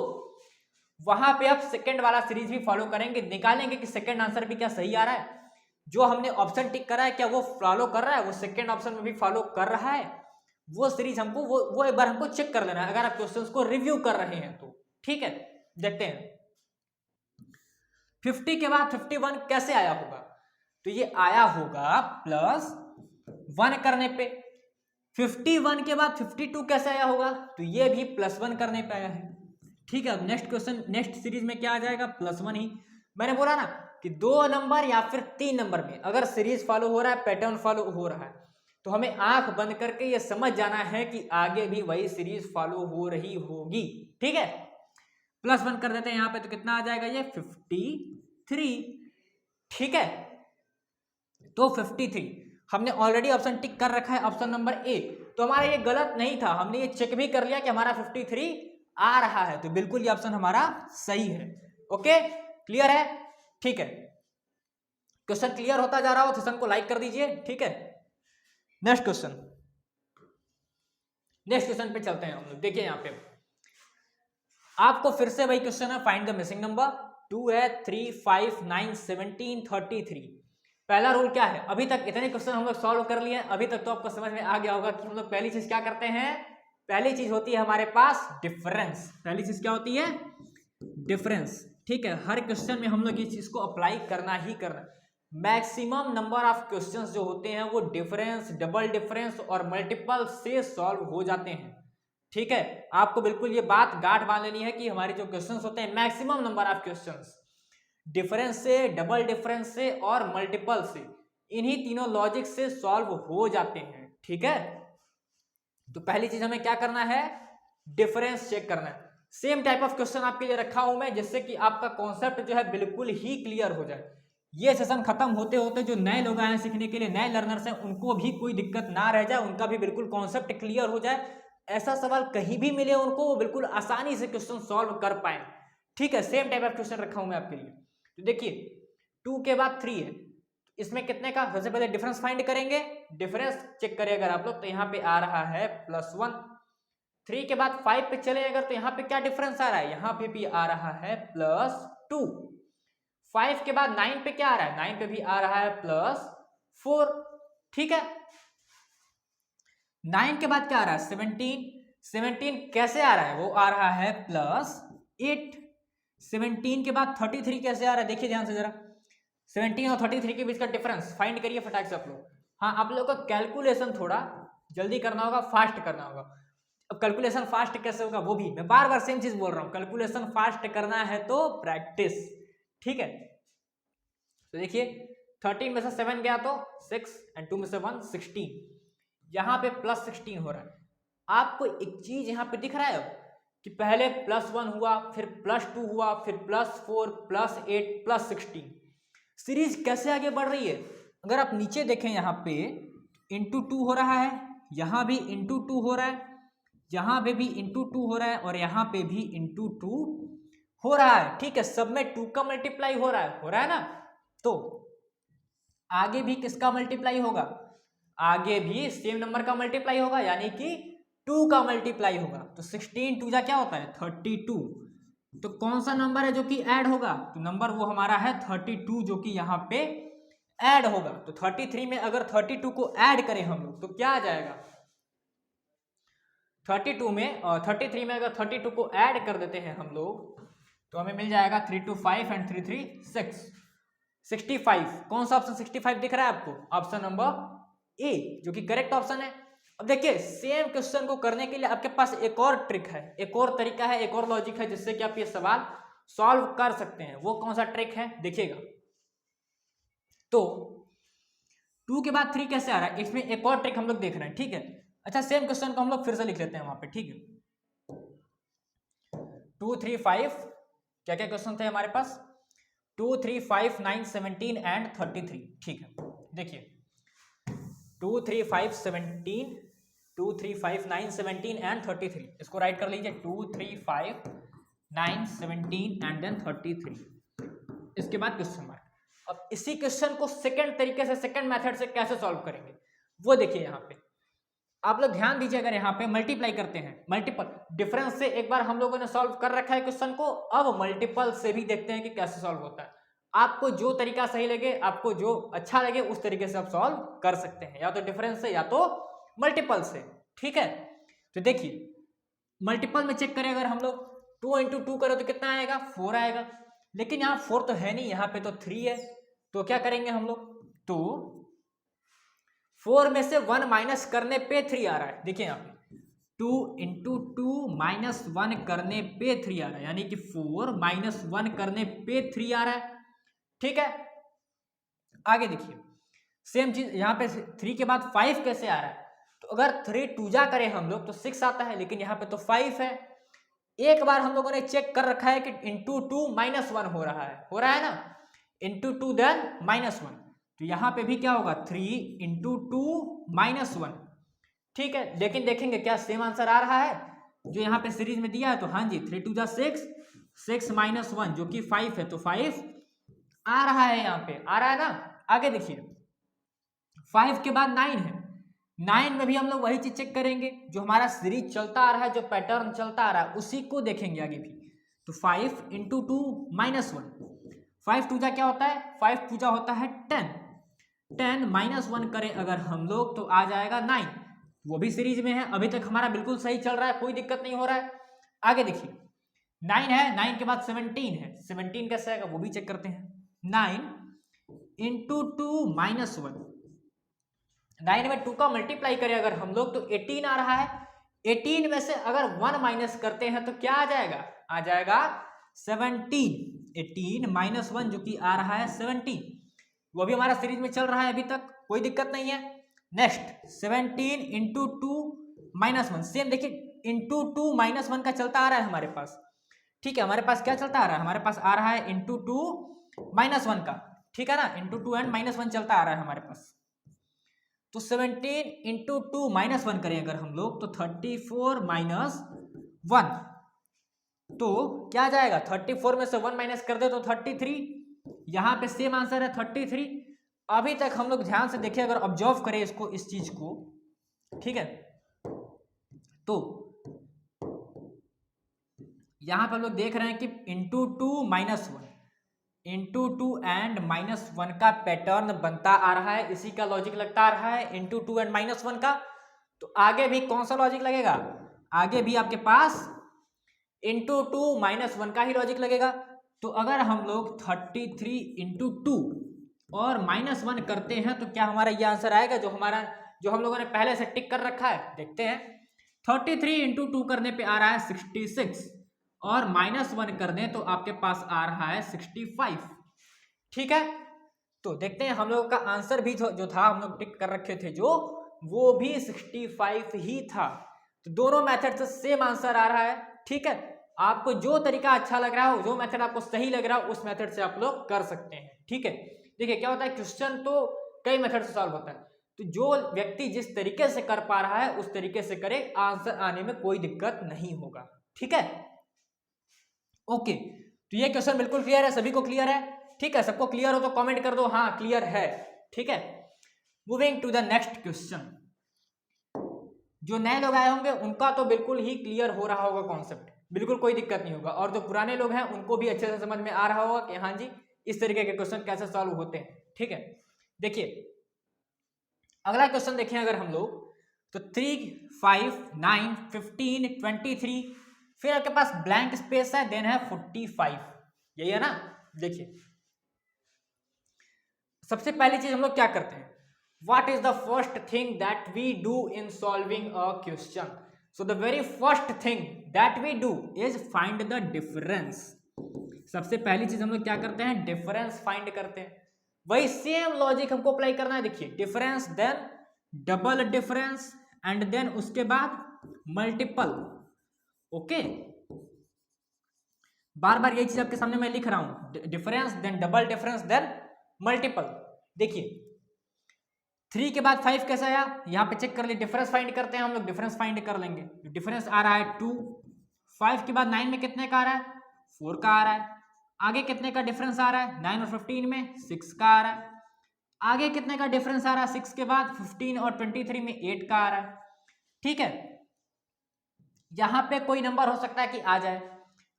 वहां पे आप सेकंड वाला सीरीज भी फॉलो करेंगे, निकालेंगे कि सेकंड आंसर भी क्या सही आ रहा है, जो हमने ऑप्शन टिक करा है क्या वो फॉलो कर रहा है, वो सेकंड ऑप्शन में भी फॉलो कर रहा है, वो सीरीज हमको वो एक बार हमको चेक कर लेना है अगर आप क्वेश्चंस को रिव्यू कर रहे हैं तो, ठीक है। देखते हैं 50 के बाद 51 कैसे आया होगा, तो ये आया होगा +1 करने पे। 51 के बाद 52 कैसे आया होगा, तो ये भी +1 करने पे आया है, ठीक है। अब नेक्स्ट क्वेश्चन, नेक्स्ट सीरीज में क्या आ जाएगा, +1 ही। मैंने बोला ना कि 2 नंबर या फिर 3 नंबर में अगर सीरीज फॉलो हो रहा है, पैटर्न फॉलो हो रहा है, तो हमें आंख बंद करके ये समझ जाना है कि आगे भी वही सीरीज फॉलो हो रही होगी, ठीक है। +1 कर देते हैं यहाँ पे, तो कितना आ जाएगा ये 53, ठीक है। तो 53 हमने ऑलरेडी ऑप्शन टिक कर रखा है, ऑप्शन नंबर ए, तो हमारा ये गलत नहीं था, हमने ये चेक भी कर लिया कि हमारा 53 आ रहा है, तो बिल्कुल ये ऑप्शन हमारा सही है। ओके, क्लियर है, ठीक है। क्वेश्चन क्लियर होता जा रहा हो सेशन को लाइक कर दीजिए, ठीक है। नेक्स्ट क्वेश्चन पे चलते हैं हम लोग। देखिए यहाँ पे आपको फिर से वही क्वेश्चन है, फाइंड द मिसिंग नंबर। 2 है, 3, 5, 9, 17, 33। पहला रूल क्या है, अभी तक इतने क्वेश्चन हम लोग सॉल्व कर लिए हैं, अभी तक तो आपको समझ में आ गया होगा कि हम लोग पहली चीज क्या करते हैं, पहली चीज होती है हमारे पास डिफरेंस। पहली चीज क्या होती है, डिफरेंस, ठीक है। हर क्वेश्चन में हम लोग इस चीज को अप्लाई करना ही करना। मैक्सिमम नंबर ऑफ क्वेश्चंस जो होते हैं वो डिफरेंस, डबल डिफरेंस और मल्टीपल से सॉल्व हो जाते हैं, ठीक है। आपको बिल्कुल ये बात गांठ बांध लेनी है कि हमारे जो क्वेश्चंस होते हैं, maximum number of questions difference से, डबल डिफरेंस से और मल्टीपल से, इन्हीं तीनों लॉजिक से सॉल्व हो जाते हैं, ठीक है। तो पहली चीज हमें क्या करना है, डिफरेंस चेक करना है। सेम टाइप ऑफ क्वेश्चन आपके लिए रखा हूं मैं, जिससे कि आपका कॉन्सेप्ट जो है बिल्कुल ही क्लियर हो जाए। ये सेशन खत्म होते होते जो नए लोग आए हैं सीखने के लिए, नए लर्नर्स हैं, उनको भी कोई दिक्कत ना रह जाए, उनका भी बिल्कुल कॉन्सेप्ट क्लियर हो जाए, ऐसा सवाल कहीं भी मिले उनको वो बिल्कुल आसानी से क्वेश्चन सॉल्व कर पाए, ठीक है। सेम टाइप ऑफ क्वेश्चन रखा हूं मैं आपके लिए। तो देखिए 2 के बाद 3 है, इसमें कितने का, सबसे पहले डिफरेंस फाइंड करेंगे, डिफरेंस चेक करें अगर आप लोग, तो यहाँ पे आ रहा है +1। 3 के बाद 5 पे चले अगर, तो यहाँ पे क्या डिफरेंस आ रहा है, यहाँ पे भी आ रहा है +2। 5 के बाद 9 पे क्या आ रहा है, 9 पे भी आ रहा है +4, ठीक है। 9 के बाद क्या आ रहा है, 17 कैसे आ रहा है, वो आ रहा है +8। 17 के बाद 33 कैसे आ रहा है, देखिए ध्यान से जरा। 17 और 33 के बीच का डिफरेंस फाइंड करिए फटाक से आप लोग। हाँ, आप लोग का कैलकुलेशन थोड़ा जल्दी करना होगा, फास्ट करना होगा। अब कैलकुलेशन फास्ट कैसे होगा वो भी मैं बार बार सेम चीज बोल रहा हूँ, कैलकुलेशन फास्ट करना है तो प्रैक्टिस, ठीक है। तो देखिए 13 में से 7 गया तो 6 एंड 2 में से 1 16, यहाँ पे प्लस 16 हो रहा है। आपको एक चीज यहाँ पे दिख रहा है कि पहले +1 हुआ, फिर +2 हुआ, फिर +4 +8 +16, सीरीज कैसे आगे बढ़ रही है। अगर आप नीचे देखें यहाँ पे ×2 हो रहा है, यहाँ भी ×2 हो रहा है, यहाँ पे भी ×2 हो रहा है और यहाँ पे भी ×2 हो रहा है, ठीक है। सब में 2 का मल्टीप्लाई हो रहा है ना। तो आगे भी किसका मल्टीप्लाई होगा, आगे भी सेम नंबर का मल्टीप्लाई होगा, यानी कि 2 का मल्टीप्लाई होगा। तो 16 2 जा क्या होता है 32। तो कौन सा नंबर है जो कि ऐड होगा, तो नंबर वो हमारा है 32 जो कि यहाँ पे ऐड होगा। तो 33 में अगर 32 को ऐड करें हम लोग तो क्या आ जाएगा, 32 में और 33 में अगर 32 को ऐड कर देते हैं हम लोग तो हमें मिल जाएगा 3 2 5 एंड 3 3 6 65। कौन सा ऑप्शन 65 दिख रहा है आपको, ऑप्शन नंबर ए जो कि करेक्ट ऑप्शन है। अब देखिए सेम क्वेश्चन को करने के लिए आपके पास एक और ट्रिक है, एक और तरीका है, एक और लॉजिक है जिससे कि आप ये सवाल सॉल्व कर सकते हैं। वो कौन सा ट्रिक है देखिएगा। तो 2 के बाद 3 कैसे आ रहा है, इसमें एक और ट्रिक हम लोग देख रहे हैं, ठीक है। अच्छा सेम क्वेश्चन को हम लोग फिर से लिख लेते हैं वहां पे, ठीक है। 2 3 5 क्या क्या क्वेश्चन थे हमारे पास, 2 3 5 9 17 एंड 33, ठीक है। देखिए 2 3 5 17 2 3 5 9 17 एंड 33, इसको राइट कर लीजिए 2 3 5 9 17 एंड देन 33, इसके बाद क्वेश्चन मार्क। अब इसी क्वेश्चन को सेकंड तरीके से, सेकंड मेथड से कैसे सॉल्व करेंगे वो देखिए। यहाँ पे आप लोग ध्यान दीजिए, अगर यहाँ पे मल्टीप्लाई करते हैं, मल्टीपल डिफरेंस से एक बार हम लोगों ने सॉल्व कर रखा है क्वेश्चन को, अब मल्टीपल से भी देखते हैं कि कैसे सॉल्व होता है। आपको जो तरीका सही लगे, आपको जो अच्छा लगे उस तरीके से आप सॉल्व कर सकते हैं, या तो डिफरेंस से या तो मल्टीपल से, ठीक है। तो देखिए मल्टीपल में चेक करें, अगर हम लोग 2 × 2 करें तो कितना आएगा 4 आएगा, लेकिन यहाँ 4 तो है नहीं, यहाँ पे तो 3 है। तो क्या करेंगे हम लोग, तो 4 में से 1 माइनस करने पे 3 आ रहा है, देखिए यहाँ पे 2 × 2 -1 करने पे 3 आ रहा है, यानी कि 4 - 1 करने पे 3 आ रहा है, ठीक है। आगे देखिए सेम चीज यहाँ पे 3 के बाद 5 कैसे आ रहा है, तो अगर 3 2 जा करें हम लोग तो 6 आता है, लेकिन यहाँ पे तो 5 है। एक बार हम लोगों ने चेक कर रखा है कि ×2 -1 हो रहा है ना, ×2 देन -1, तो यहाँ पे भी क्या होगा 3 × 2 -1, ठीक है। लेकिन देखेंगे क्या सेम आंसर आ रहा है जो यहाँ पे सीरीज में दिया है, तो हाँ जी 3 2 जा 6 6 -1 जो कि 5 है, तो 5 आ रहा है, यहाँ पे आ रहा है ना। आगे देखिए 5 के बाद 9 है, 9 में भी हम लोग वही चीज चेक करेंगे, जो हमारा सीरीज चलता आ रहा है, जो पैटर्न चलता आ रहा है उसी को देखेंगे आगे भी। तो 5 × 2 -1, 5 2 जा क्या होता है, 5 2 जा होता है 10, 10 -1 करें अगर हम लोग तो आ जाएगा 9, वो भी सीरीज में है, अभी तक हमारा बिल्कुल सही चल रहा है, कोई दिक्कत नहीं हो रहा है। आगे देखिए 9 है, 9 के बाद 17 है, 17 कैसे आएगा वो भी चेक करते हैं। 9 × 2 -1, 9 में 2 का मल्टीप्लाई करें अगर हम लोग तो 18 आ रहा है, 18 में से अगर 1 माइनस करते हैं तो क्या आ जाएगा 17, 18 - 1 जो कि आ रहा है 17, वो भी हमारा सीरीज में चल रहा है अभी तक, कोई दिक्कत नहीं है। नेक्स्ट 17 × 2 -1, सेम देखिए × 2 -1 का चलता आ रहा है हमारे पास, ठीक है। हमारे पास क्या चलता आ रहा है, हमारे पास आ रहा है × 2 -1 का, ठीक है ना, × 2 एंड -1 चलता आ रहा है हमारे पास। तो 17 × 2 -1 करें अगर हम लोग तो 34 - 1, तो क्या आ जाएगा 34 में से 1 माइनस कर दे तो 33, यहाँ पे सेम आंसर है 33। अभी तक हम लोग ध्यान से देखिए, अगर ऑब्जर्व करें इसको, इस चीज को, ठीक है, तो यहाँ पे हम लोग देख रहे हैं कि × 2 -1 × 2 एंड -1 का पैटर्न बनता आ रहा है, इसी का लॉजिक लगता आ रहा है × 2 एंड -1 का। तो आगे भी कौन सा लॉजिक लगेगा, आगे भी आपके पास × 2 -1 का ही लॉजिक लगेगा। तो अगर हम लोग 33 इंटू 2 और -1 करते हैं तो क्या हमारा ये आंसर आएगा, जो हम लोगों ने पहले से टिक कर रखा है। देखते हैं, 33 इंटू 2 करने पे आ रहा है 66 और -1 कर दें तो आपके पास आ रहा है 65। ठीक है, तो देखते हैं हम लोगों का आंसर भी जो था, हम लोग टिक कर रखे थे जो, वो भी 65 ही था। तो दोनों मेथड से सेम आंसर आ रहा है। ठीक है, आपको जो तरीका अच्छा लग रहा हो, जो मेथड आपको सही लग रहा हो, उस मेथड से आप लोग कर सकते हैं। ठीक है, देखिए क्या होता है, क्वेश्चन तो कई मेथड से सॉल्व होता है, तो जो व्यक्ति जिस तरीके से कर पा रहा है उस तरीके से करे, आंसर आने में कोई दिक्कत नहीं होगा। ठीक है, ओके, तो ये क्वेश्चन बिल्कुल क्लियर है, सभी को क्लियर है। ठीक है, सबको क्लियर हो तो कमेंट कर दो हाँ क्लियर है। ठीक है, moving to the next question. जो नए लोग आए होंगे उनका तो बिल्कुल ही क्लियर हो रहा होगा कॉन्सेप्ट, बिल्कुल कोई दिक्कत नहीं होगा, और जो पुराने लोग हैं उनको भी अच्छे से समझ में आ रहा होगा कि हाँ जी इस तरीके के क्वेश्चन कैसे सॉल्व होते हैं। ठीक है, देखिए अगला क्वेश्चन देखें अगर हम लोग, तो 3, 5, 9, 15, 23, फिर आपके पास ब्लैंक स्पेस है, देन है 45, यही है ना। देखिए सबसे पहली चीज हम लोग क्या करते हैं, what is the first thing that we do in solving a question. So the very first thing that we do is find the difference. सबसे पहली चीज हम लोग क्या करते हैं, डिफरेंस फाइंड करते हैं। वही सेम लॉजिक हमको अप्लाई करना है। देखिए difference, then double difference, and then उसके बाद मल्टीपल। ओके, बार बार यही चीज आपके सामने मैं लिख रहा हूं, difference then double difference then multiple. देखिए 3 के बाद 5 कैसा आया, यहां पे चेक कर लिए, डिफरेंस फाइंड करते हैं हम लोग, डिफरेंस फाइंड कर लेंगे। डिफरेंस आ रहा है 2, 5 के बाद 9 में कितने का आ रहा है, 4 का आ रहा है। आगे कितने का डिफरेंस आ रहा है, 9 और 15 में 6 का आ रहा है। आगे कितने का डिफरेंस आ रहा है, 6 के बाद 15 और 23 में 8 का आ रहा है। ठीक है, यहां पे कोई नंबर हो सकता है कि आ जाए,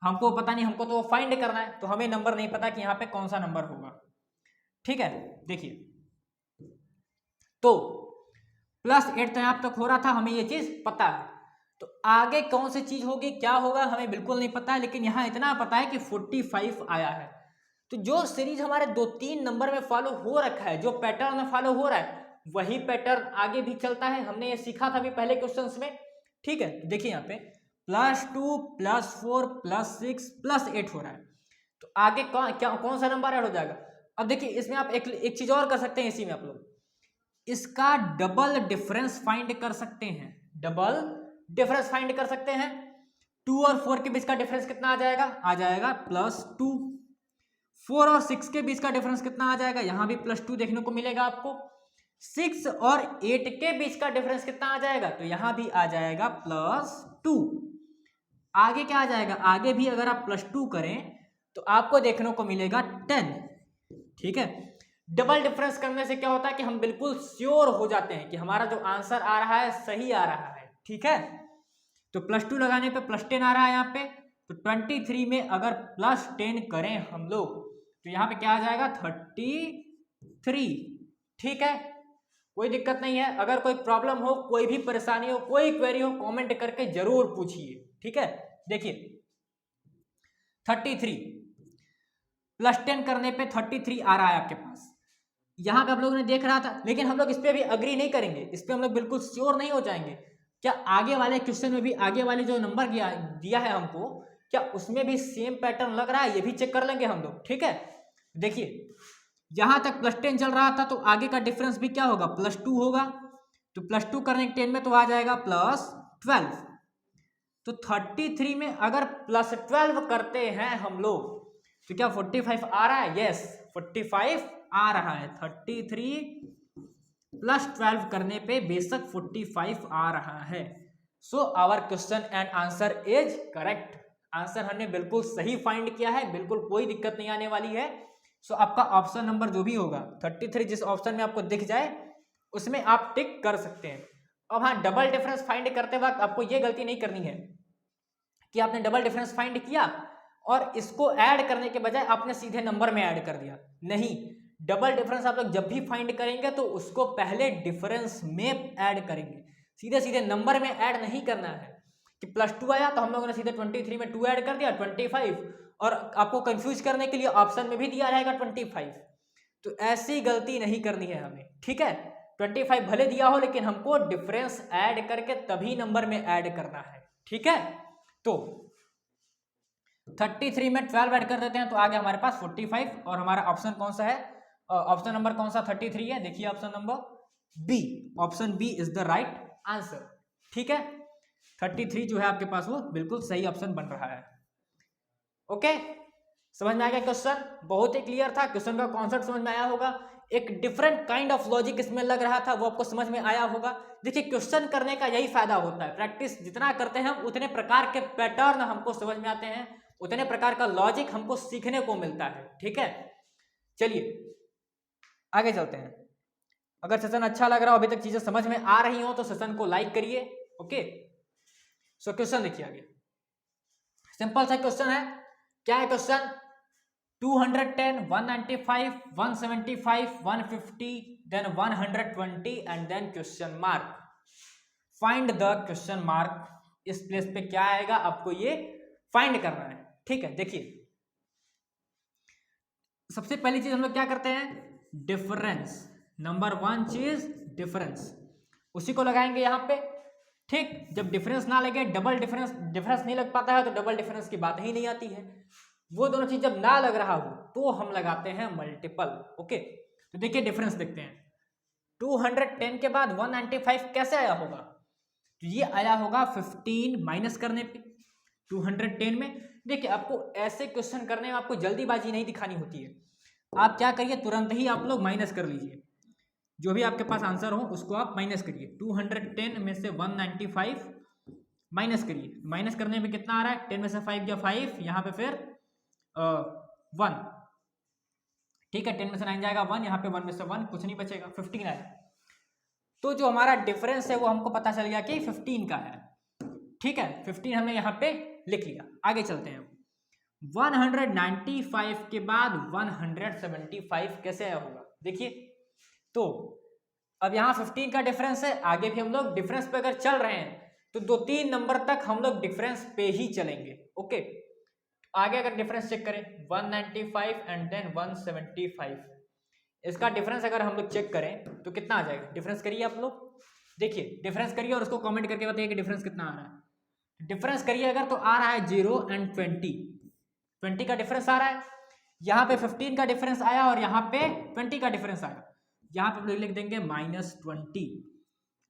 हमको पता नहीं, हमको तो फाइंड करना है, तो हमें नंबर नहीं पता कि यहाँ पे कौन सा नंबर होगा। ठीक है, देखिए तो +8 तो यहाँ तक हो रहा था, हमें ये चीज पता है, तो आगे कौन सी चीज होगी, क्या होगा, हमें बिल्कुल नहीं पता है, लेकिन यहाँ इतना पता है कि 45 आया है। तो जो सीरीज हमारे 2-3 नंबर में फॉलो हो रखा है, जो पैटर्न फॉलो हो रहा है, वही पैटर्न आगे भी चलता है। हमने ये सीखा था अभी पहले क्वेश्चंस में। ठीक है, देखिए यहाँ पे +2 +4 +6 +8 हो रहा है, तो आगे कौन सा नंबर ऐड हो जाएगा। अब देखिए इसमें आप एक चीज और कर सकते हैं, इसी में आप लोग इसका डबल डिफरेंस फाइंड कर सकते हैं, डबल डिफरेंस फाइंड कर सकते हैं। 2 और 4 के बीच का डिफरेंस कितना आ जाएगा, आ जाएगा +2। 4 और 6 के बीच का डिफरेंस कितना आ जाएगा, यहां भी +2 देखने को मिलेगा आपको। 6 और 8 के बीच का डिफरेंस कितना आ जाएगा, तो यहां भी आ जाएगा +2। आगे क्या आ जाएगा, आगे भी अगर आप +2 करें तो आपको देखने को मिलेगा 10। ठीक है, डबल डिफरेंस करने से क्या होता है कि हम बिल्कुल श्योर हो जाते हैं कि हमारा जो आंसर आ रहा है सही आ रहा है। ठीक है, तो +2 लगाने पे +10 आ रहा है यहाँ पे, तो 23 में अगर +10 करें हम लोग तो यहाँ पे क्या आ जाएगा, 33। ठीक है, कोई दिक्कत नहीं है। अगर कोई प्रॉब्लम हो, कोई भी परेशानी हो, कोई क्वेरी हो, कमेंट करके जरूर पूछिए। ठीक है, देखिए 33 +10 करने पे 33 आ रहा है आपके पास, यहां पे आप लोगों ने देख रहा था, लेकिन हम लोग इस पे भी अग्री नहीं करेंगे, इस पे हम लोग बिल्कुल श्योर नहीं हो जाएंगे। क्या आगे वाले क्वेश्चन में भी, आगे वाले जो नंबर दिया है हमको, क्या उसमें भी सेम पैटर्न लग रहा है, ये भी चेक कर लेंगे हम लोग। ठीक है, देखिए जहां तक +10 चल रहा था तो आगे का डिफरेंस भी क्या होगा, +2 होगा, तो +2 करने 10 में तो आ जाएगा +12। तो 33 में अगर +12 करते हैं हम लोग तो क्या 45 आ रहा है, यस 45 आ रहा है। 33 + 12 करने पे बेशक 45 आ रहा है। So our question and answer is correct, answer हमने बिल्कुल सही फाइंड किया है, बिल्कुल कोई दिक्कत नहीं आने वाली है। सो आपका ऑप्शन नंबर जो भी होगा 33 जिस ऑप्शन में आपको दिख जाए उसमें आप टिक कर सकते हैं। अब हाँ, डबल डिफरेंस फाइंड करते वक्त आपको ये गलती नहीं करनी है कि आपने डबल डिफरेंस फाइंड किया और इसको ऐड करने के बजाय आपने सीधे नंबर में ऐड कर दिया। नहीं, डबल डिफरेंस आप लोग जब भी फाइंड करेंगे तो उसको पहले डिफरेंस में ऐड करेंगे, सीधे सीधे नंबर में ऐड नहीं करना है। कि +2 आया तो हम लोगों ने सीधे 23 में 2 ऐड कर दिया 25, और आपको कंफ्यूज करने के लिए ऑप्शन में भी दिया रहेगा 25। तो ऐसी गलती नहीं करनी है हमें, ठीक है। 25 भले दिया हो लेकिन हमको डिफरेंस ऐड करके तभी नंबर में ऐड करना है, ठीक है। तो 33 में 12 ऐड कर देते हैं तो आ गया हमारे पास 45, और हमारा ऑप्शन कौन सा है, ऑप्शन नंबर कौन सा 33 है, देखिए option number B, option B is the right answer, ठीक है। 33 जो है आपके पास वो बिल्कुल सही ऑप्शन बन रहा है। ओके, समझ में आ गया क्वेश्चन, बहुत ही क्लियर था, क्वेश्चन का कॉन्सेप्ट समझ में आया होगा, एक डिफरेंट काइंड ऑफ लॉजिक इसमें लग रहा था वो आपको समझ में आया होगा। देखिए क्वेश्चन करने का यही फायदा होता है, प्रैक्टिस जितना करते हैं हम उतने प्रकार के पैटर्न हमको समझ में आते हैं, उतने प्रकार का लॉजिक हमको सीखने को मिलता है, ठीक है। चलिए आगे चलते हैं। अगर सेशन अच्छा लग रहा हो, अभी तक चीजें समझ में आ रही हो तो सेशन को लाइक करिए। ओके, सो क्वेश्चन देखिए आगे, सिंपल सा क्वेश्चन है। क्या है question, 210, 195, 175, 150, then 120 and then question mark, find the question mark. इस प्लेस पे क्या आएगा आपको ये फाइंड करना है, ठीक है। देखिए सबसे पहली चीज हम लोग क्या करते हैं, डिफरेंस, नंबर 1 चीज डिफरेंस, उसी को लगाएंगे यहाँ पे, ठीक। जब डिफरेंस ना लगे, डबल डिफरेंस नहीं लग पाता है तो डबल डिफरेंस की बात ही नहीं आती है। वो दोनों चीज जब ना लग रहा हो तो हम लगाते हैं मल्टीपल। ओके, तो देखिए डिफरेंस देखते हैं, 210 के बाद 195 कैसे आया होगा, तो ये आया होगा 15 माइनस करने पे 210 में। देखिए आपको ऐसे क्वेश्चन करने में आपको जल्दीबाजी नहीं दिखानी होती है, आप क्या करिए तुरंत ही आप लोग माइनस कर लीजिए, जो भी आपके पास आंसर हो उसको आप माइनस करिए। 210 में से 195 माइनस करिए, माइनस करने में कितना आ रहा है, 10 में से 5 या 5, यहाँ पे फिर 1, ठीक है। 10 में से 9 जाएगा 1, यहाँ पे 1 में से 1 कुछ नहीं बचेगा, 15 आया। तो जो हमारा डिफरेंस है वो हमको पता चल गया कि 15 का है, ठीक है। 15 हमने यहाँ पे लिख लिया। आगे चलते हैं, 195 के बाद 175 कैसे आया होगा, देखिए। तो अब यहाँ 15 का डिफरेंस है, आगे भी हम लोग डिफरेंस पे अगर चल रहे हैं तो 2-3 नंबर तक हम लोग डिफरेंस पे ही चलेंगे। ओके, आगे अगर डिफरेंस चेक करें 195 एंड देन 175, इसका डिफरेंस अगर हम लोग चेक करें तो कितना आ जाएगा, डिफरेंस करिए आप लोग, देखिए डिफरेंस करिए और उसको कमेंट करके बताइए कि डिफरेंस कितना आ रहा है। डिफरेंस करिए अगर तो आ रहा है 0 एंड 20 का डिफरेंस आ रहा है, यहाँ पे 15 का डिफरेंस आया और यहाँ पे 20 का डिफरेंस आया, यहाँ पे हम लोग लिख देंगे -20।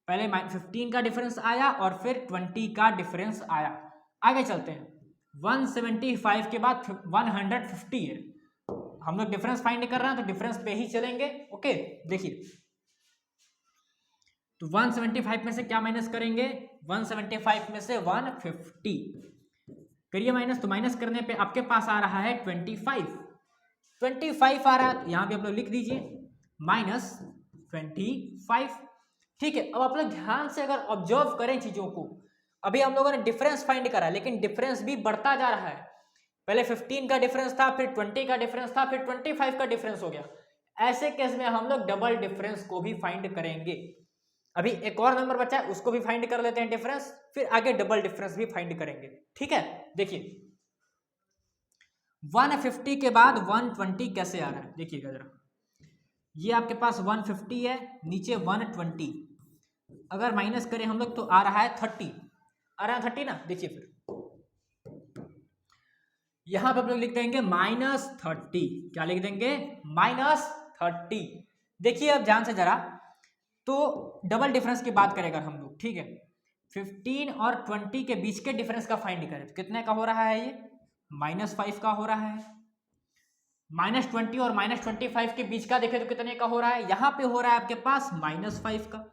पहले 15 का डिफरेंस आया और फिर 20 का डिफरेंस आया। आगे चलते हैं, 175 के बाद 150 है, हम लोग डिफरेंस फाइंड कर रहे हैं तो डिफरेंस पे ही चलेंगे। ओके, देखिए तो 175 में से क्या माइनस करेंगे, 175 में से 150 करिए माइनस, तो माइनस करने पे आपके पास आ रहा है 25 आ रहा है, तो यहाँ पे आप लोग लिख दीजिए -25, ठीक है। अब आप लोग ध्यान से अगर ऑब्जर्व करें चीजों को, अभी हम लोगों ने डिफरेंस फाइंड करा लेकिन डिफरेंस भी बढ़ता जा रहा है, पहले 15 का डिफरेंस था, फिर 20 का डिफरेंस था, फिर 25 का डिफरेंस हो गया। ऐसे केस में हम लोग डबल डिफरेंस को भी फाइंड करेंगे। अभी एक और नंबर बचा है उसको भी फाइंड कर लेते हैं डिफरेंस, फिर आगे डबल डिफरेंस भी फाइंड करेंगे, ठीक है। देखिए 150 के बाद 120 कैसे आ रहा है, देखिएगा जरा, ये आपके पास 150 है, नीचे 120, अगर माइनस करें हम लोग तो आ रहा है 30, आ रहा है 30 ना। देखिए फिर यहां पे हम लोग लिख देंगे -30, क्या लिख देंगे, -30। देखिए अब ध्यान से जरा, तो डबल डिफरेंस की बात करें अगर हम लोग, ठीक है, 15 और 20 के बीच के डिफरेंस का फाइंड करें तो कितने का हो रहा है, ये -5 का हो रहा है। -20 और -25 के बीच का देखें तो कितने का हो रहा है, यहाँ पे हो रहा है आपके पास -5 का।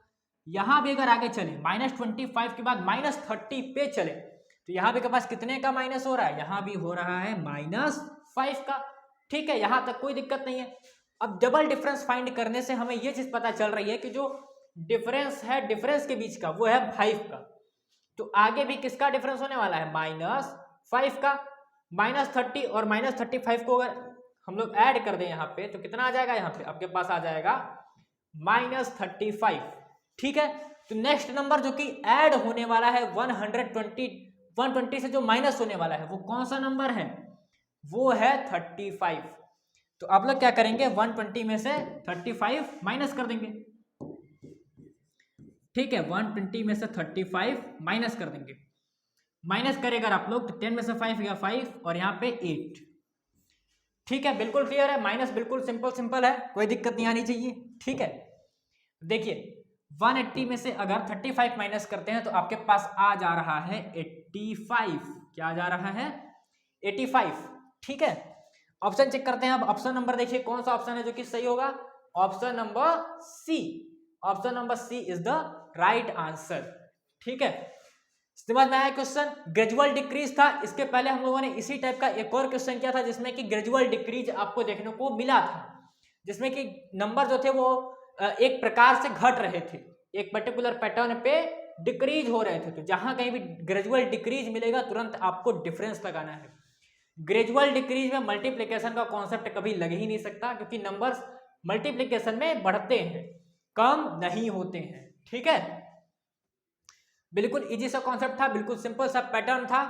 यहाँ भी अगर आगे चले -25 के बाद -30 पे चले तो यहाँ पे के पास कितने का माइनस हो रहा है, यहाँ भी हो रहा है -5 का, ठीक है। यहाँ तक कोई दिक्कत नहीं है। अब डबल डिफरेंस फाइंड करने से हमें ये चीज पता चल रही है कि जो डिफरेंस है डिफरेंस के बीच का वो है 5 का, तो आगे भी किसका डिफरेंस होने वाला है, -5 का। -30 और -35 को अगर हम लोग ऐड कर दें यहाँ पे तो कितना आ जाएगा, यहाँ पे आपके पास आ जाएगा -35, ठीक है। तो नेक्स्ट नंबर जो कि ऐड होने वाला है 120 से जो माइनस होने वाला है वो कौन सा नंबर है, वो है 35। तो आप लोग क्या करेंगे, 120 में से 35 माइनस कर देंगे, ठीक है, 120 में से 35 माइनस कर देंगे। माइनस करेगा आप लोग तो 10 में से 5 गया 5 और यहाँ पे 8, ठीक है, बिल्कुल क्लियर है। माइनस बिल्कुल सिंपल है, कोई दिक्कत नहीं आनी चाहिए, ठीक है। देखिए 180 में से अगर 35 माइनस करते हैं तो आपके पास आ जा रहा है 85, क्या आ जा रहा है 85, ठीक है। ऑप्शन चेक करते हैं अब, ऑप्शन नंबर देखिए कौन सा ऑप्शन है जो कि सही होगा, option number C, option number C is the right answer, ठीक है। समझ में आया क्वेश्चन, ग्रेजुअल डिक्रीज था। इसके पहले हम लोगों ने इसी टाइप का एक और क्वेश्चन किया था जिसमें कि ग्रेजुअल डिक्रीज आपको देखने को मिला था, जिसमें कि नंबर जो थे वो एक प्रकार से घट रहे थे, एक पर्टिकुलर पैटर्न पे डिक्रीज हो रहे थे। तो जहां कहीं भी ग्रेजुअल डिक्रीज मिलेगा तुरंत आपको डिफरेंस लगाना है। ग्रेजुअल डिक्रीज में मल्टीप्लिकेशन का कॉन्सेप्ट कभी लग ही नहीं सकता, क्योंकि नंबर्स मल्टीप्लिकेशन में बढ़ते हैं, कम नहीं होते हैं, ठीक है। बिल्कुल इजी सा कॉन्सेप्ट था, बिल्कुल सिंपल सा पैटर्न था,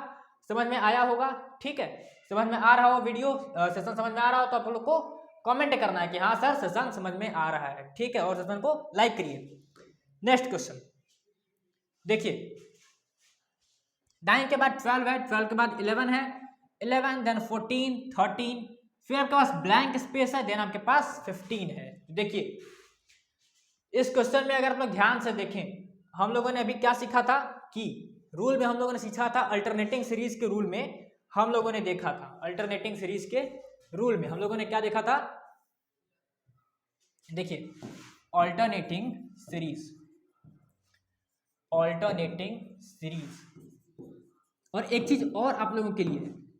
समझ में आया होगा, ठीक है। समझ में आ रहा हो वीडियो सेशन समझ में आ रहा हो तो आप लोग को कमेंट करना है कि हाँ सर सेशन समझ में आ रहा है, ठीक है, और सेशन को लाइक करिए। नेक्स्ट क्वेश्चन देखिए, 9 के बाद 12 है, 12 के बाद 11 है, 11 देन 14 13, फिर आपके पास ब्लैंक स्पेस है, देन आपके पास 15 है। देखिए इस क्वेश्चन में अगर आप लोग ध्यान से देखें, हम लोगों ने अभी क्या सीखा था कि रूल में हम लोगों ने सीखा था, अल्टरनेटिंग सीरीज के रूल में हम लोगों ने देखा था, अल्टरनेटिंग सीरीज के रूल में हम लोगों ने क्या देखा था, देखिए अल्टरनेटिंग सीरीज, अल्टरनेटिंग सीरीज। और एक चीज और आप लोगों के लिए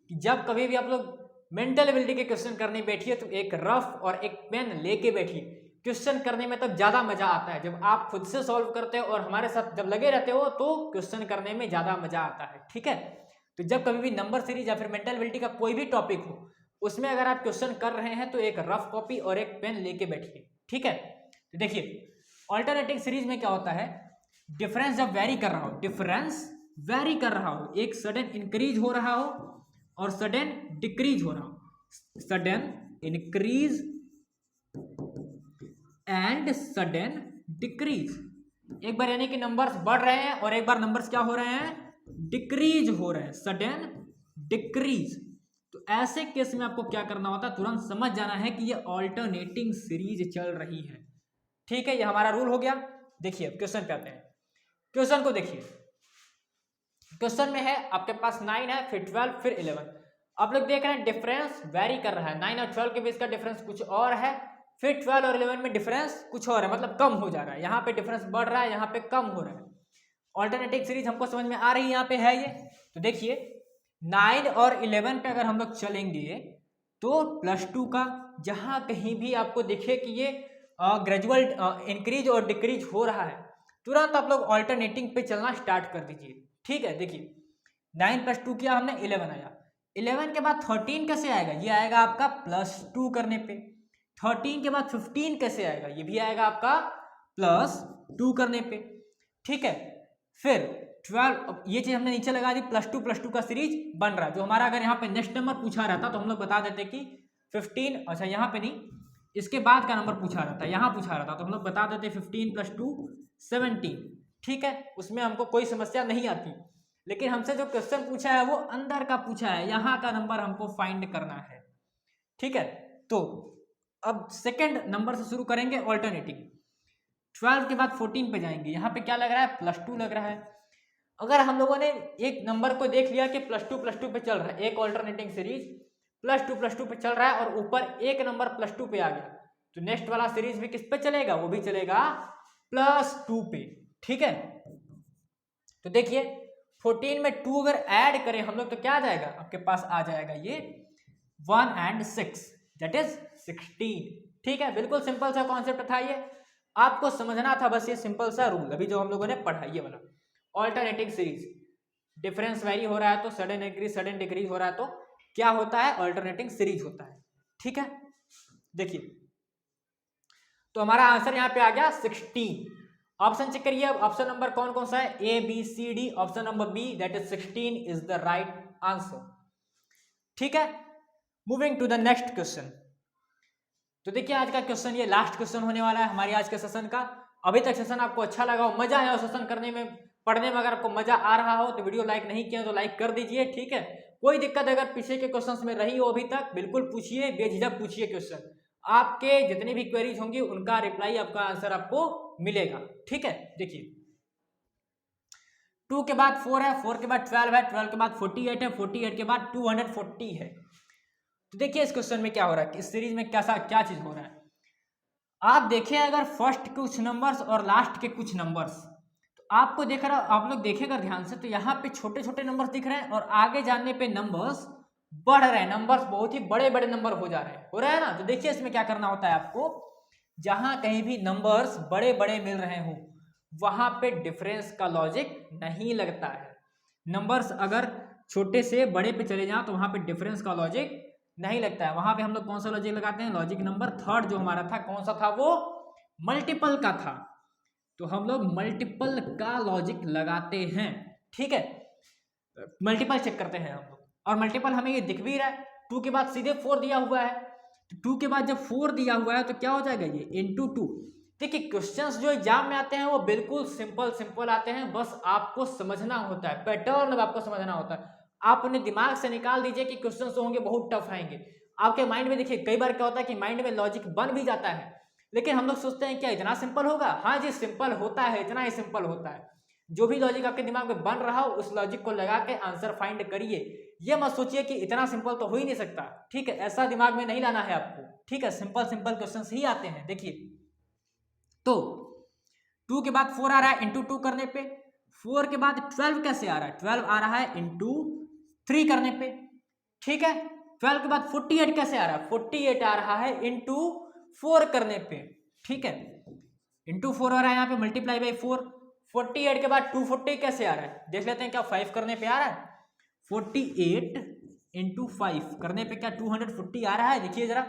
कि जब कभी भी आप लोग मेंटल एबिलिटी के क्वेश्चन करने बैठिए तो एक रफ और एक पेन लेके बैठिए, क्वेश्चन करने में तब ज्यादा मजा आता है जब आप खुद से सॉल्व करते हो और हमारे साथ जब लगे रहते हो तो क्वेश्चन करने में ज्यादा मजा आता है, ठीक है। तो जब कभी भी नंबर सीरीज या फिर मेंटल एबिलिटी का कोई भी टॉपिक हो उसमें अगर आप क्वेश्चन कर रहे हैं तो एक रफ कॉपी और एक पेन लेके बैठिए, ठीक है। तो देखिए ऑल्टरनेटिंग सीरीज में क्या होता है, डिफरेंस जब वेरी कर रहा हो, डिफरेंस वेरी कर रहा हो, एक सडन इंक्रीज हो रहा हो और सडन डिक्रीज हो रहा हो, sudden increase and sudden decrease, एक बार यानी कि नंबर्स बढ़ रहे हैं और एक बार नंबर्स क्या हो रहे हैं, डिक्रीज हो रहे हैं, सडन डिक्रीज। तो ऐसे केस में आपको क्या करना होता है, तुरंत समझ जाना है कि ये ऑल्टरनेटिंग सीरीज चल रही है, ठीक है। ये हमारा रूल हो गया। देखिए क्वेश्चन पे आते हैं, क्वेश्चन को देखिए, क्वेश्चन में है आपके पास 9 है, फिर 12, फिर 11। आप लोग देख रहे हैं डिफरेंस वेरी कर रहा है, 9 और 12 के बीच का डिफरेंस कुछ और है, फिर 12 और 11 में डिफरेंस कुछ और है, मतलब कम हो जा रहा है, यहाँ पे डिफरेंस बढ़ रहा है, यहाँ पे कम हो रहा है। ऑल्टरनेटिव सीरीज हमको समझ में आ रही है, यहाँ पे है ये। तो देखिए 9 और 11 पे अगर हम लोग चलेंगे तो +2 का जहां कहीं भी आपको दिखे कि ये ग्रेजुअल इंक्रीज और डिक्रीज हो रहा है, तुरंत आप लोग ऑल्टरनेटिंग पे चलना स्टार्ट कर दीजिए, ठीक है। देखिए 9 + 2 किया हमने, 11 आया, 11 के बाद 13 कैसे आएगा, ये आएगा आपका +2 करने पे। 13 के बाद 15 कैसे आएगा, ये भी आएगा आपका +2 करने पे, ठीक है। फिर 12, ये चीज हमने नीचे लगा दी, +2 का सीरीज बन रहा है। जो हमारा अगर यहाँ पे नेक्स्ट नंबर पूछा रहता तो हम लोग बता देते कि 15, अच्छा यहाँ पे नहीं, इसके बाद का नंबर पूछा रहता, यहाँ पूछा रहता तो हम लोग बता देते 15 + 2 17, ठीक है, उसमें हमको कोई समस्या नहीं आती। लेकिन हमसे जो क्वेश्चन पूछा है वो अंदर का पूछा है, यहाँ का नंबर हमको फाइंड करना है, ठीक है। तो अब सेकेंड नंबर से शुरू करेंगे ऑल्टरनेटिंग। 12 के बाद 14 पे जाएंगे, यहाँ पे क्या लग रहा है, +2 लग रहा है। अगर हम लोगों ने एक नंबर को देख लिया कि +2 पे चल रहा है, एक ऑल्टरनेटिंग सीरीज +2 पे चल रहा है और ऊपर एक नंबर +2 पे आ गया, तो नेक्स्ट वाला सीरीज भी किस पे चलेगा, वो भी चलेगा +2 पे, ठीक है। तो देखिए 14 में 2 अगर ऐड करें हम लोग तो क्या आ जाएगा, आपके पास आ जाएगा ये 1 and 6 दैट इज 16, ठीक है। बिल्कुल सिंपल सा कॉन्सेप्ट था, ये आपको समझना था बस, ये सिंपल सा रूल अभी जो हम लोगों ने पढ़ा ये वाला। ऑल्टरनेटिंग सीरीज डिफरेंस वेरी हो रहा है तो सडन इंक्रीज सडन डिक्रीज हो रहा है तो क्या होता है, ऑल्टरनेटिंग सीरीज होता है, ठीक है। देखिए तो हमारा आंसर यहाँ पे आ गया 16। ऑप्शन चेक करिए। ऑप्शन नंबर कौन कौन सा है, A B C D. Option number B that is 16 is the right answer. ठीक है, moving to the next question. तो देखिए आज का क्वेश्चन ये लास्ट क्वेश्चन होने वाला है हमारी आज के सेशन का। अभी तक सेशन आपको अच्छा लगा हो, मजा आया हो सेशन करने में, पढ़ने में अगर आपको मजा आ रहा हो तो वीडियो लाइक नहीं किया तो लाइक कर दीजिए। ठीक है, कोई दिक्कत अगर पीछे के क्वेश्चंस में रही हो अभी तक, बिल्कुल पूछिए, बेझिझक पूछिए क्वेश्चन। आपके जितनी भी क्वेरीज होंगी उनका रिप्लाई, आपका आंसर आपको मिलेगा। ठीक है, देखिए 2 के बाद 4 है, 4 के बाद 12 है, 12 के बाद 48 है, 48 के बाद 240 है। तो देखिए इस क्वेश्चन में क्या हो रहा है, इस सीरीज में क्या चीज हो रहा है। आप देखें अगर फर्स्ट के कुछ नंबर्स और लास्ट के कुछ नंबर्स, तो आपको देख रहा, आप लोग देखें अगर ध्यान से, तो यहाँ पे छोटे छोटे नंबर्स दिख रहे हैं और आगे जाने पे नंबर्स बढ़ रहे हैं, नंबर्स बहुत ही बड़े बड़े नंबर हो जा रहे हैं, हो रहा है ना। तो देखिए इसमें क्या करना होता है आपको, जहां कहीं भी नंबर्स बड़े बड़े मिल रहे हो वहां पे डिफरेंस का लॉजिक नहीं लगता है। नंबर्स अगर छोटे से बड़े पे चले जाओ तो वहां पे डिफरेंस का लॉजिक नहीं लगता है। वहां पे हम लोग कौन सा लॉजिक लगाते हैं, लॉजिक नंबर थर्ड जो हमारा था, कौन सा था वो, मल्टीपल का था। तो हम लोग मल्टीपल का लॉजिक लगाते हैं। ठीक है, मल्टीपल चेक करते हैं हम लोग, और मल्टीपल हमें ये दिख भी रहा है, 2 के बाद सीधे 4 दिया हुआ है। तो 2 के बाद जब 4 दिया हुआ है तो क्या हो जाएगा, ये इंटू 2। देखिए क्वेश्चंस जो एग्जाम में आते हैं वो बिल्कुल सिंपल आते हैं, बस आपको समझना होता है, पैटर्न आपको समझना होता है। आप अपने दिमाग से निकाल दीजिए कि क्वेश्चंस होंगे बहुत टफ आएंगे आपके माइंड में। देखिए कई बार क्या होता है कि माइंड में लॉजिक बन भी जाता है, लेकिन हम लोग सोचते हैं क्या इतना सिंपल होगा। हाँ जी सिंपल होता है, इतना ही सिंपल होता है। जो भी लॉजिक आपके दिमाग में बन रहा हो उस लॉजिक को लगा के आंसर फाइंड करिए। ये मत सोचिए कि इतना सिंपल तो हो ही नहीं सकता। ठीक है, ऐसा दिमाग में नहीं लाना है आपको। ठीक है, सिंपल क्वेश्चंस ही आते हैं। देखिए तो 2 के बाद 4 आ रहा है, इंटू 2 करने पे। 4 के बाद 12 कैसे आ रहा है, 12 आ रहा है इंटू 3 करने पे। ठीक है, 12 के बाद 48 कैसे आ रहा है, 48 आ रहा है इंटू 4 करने पे। ठीक है, इंटू 4 आ रहा है यहाँ पे, मल्टीप्लाई बाई 4। 48 के बाद 240 कैसे आ रहा है, देख लेते हैं क्या 5 करने पे आ रहा है। 48 इंटू 5 करने पे क्या 240 आ रहा है, देखिए जरा।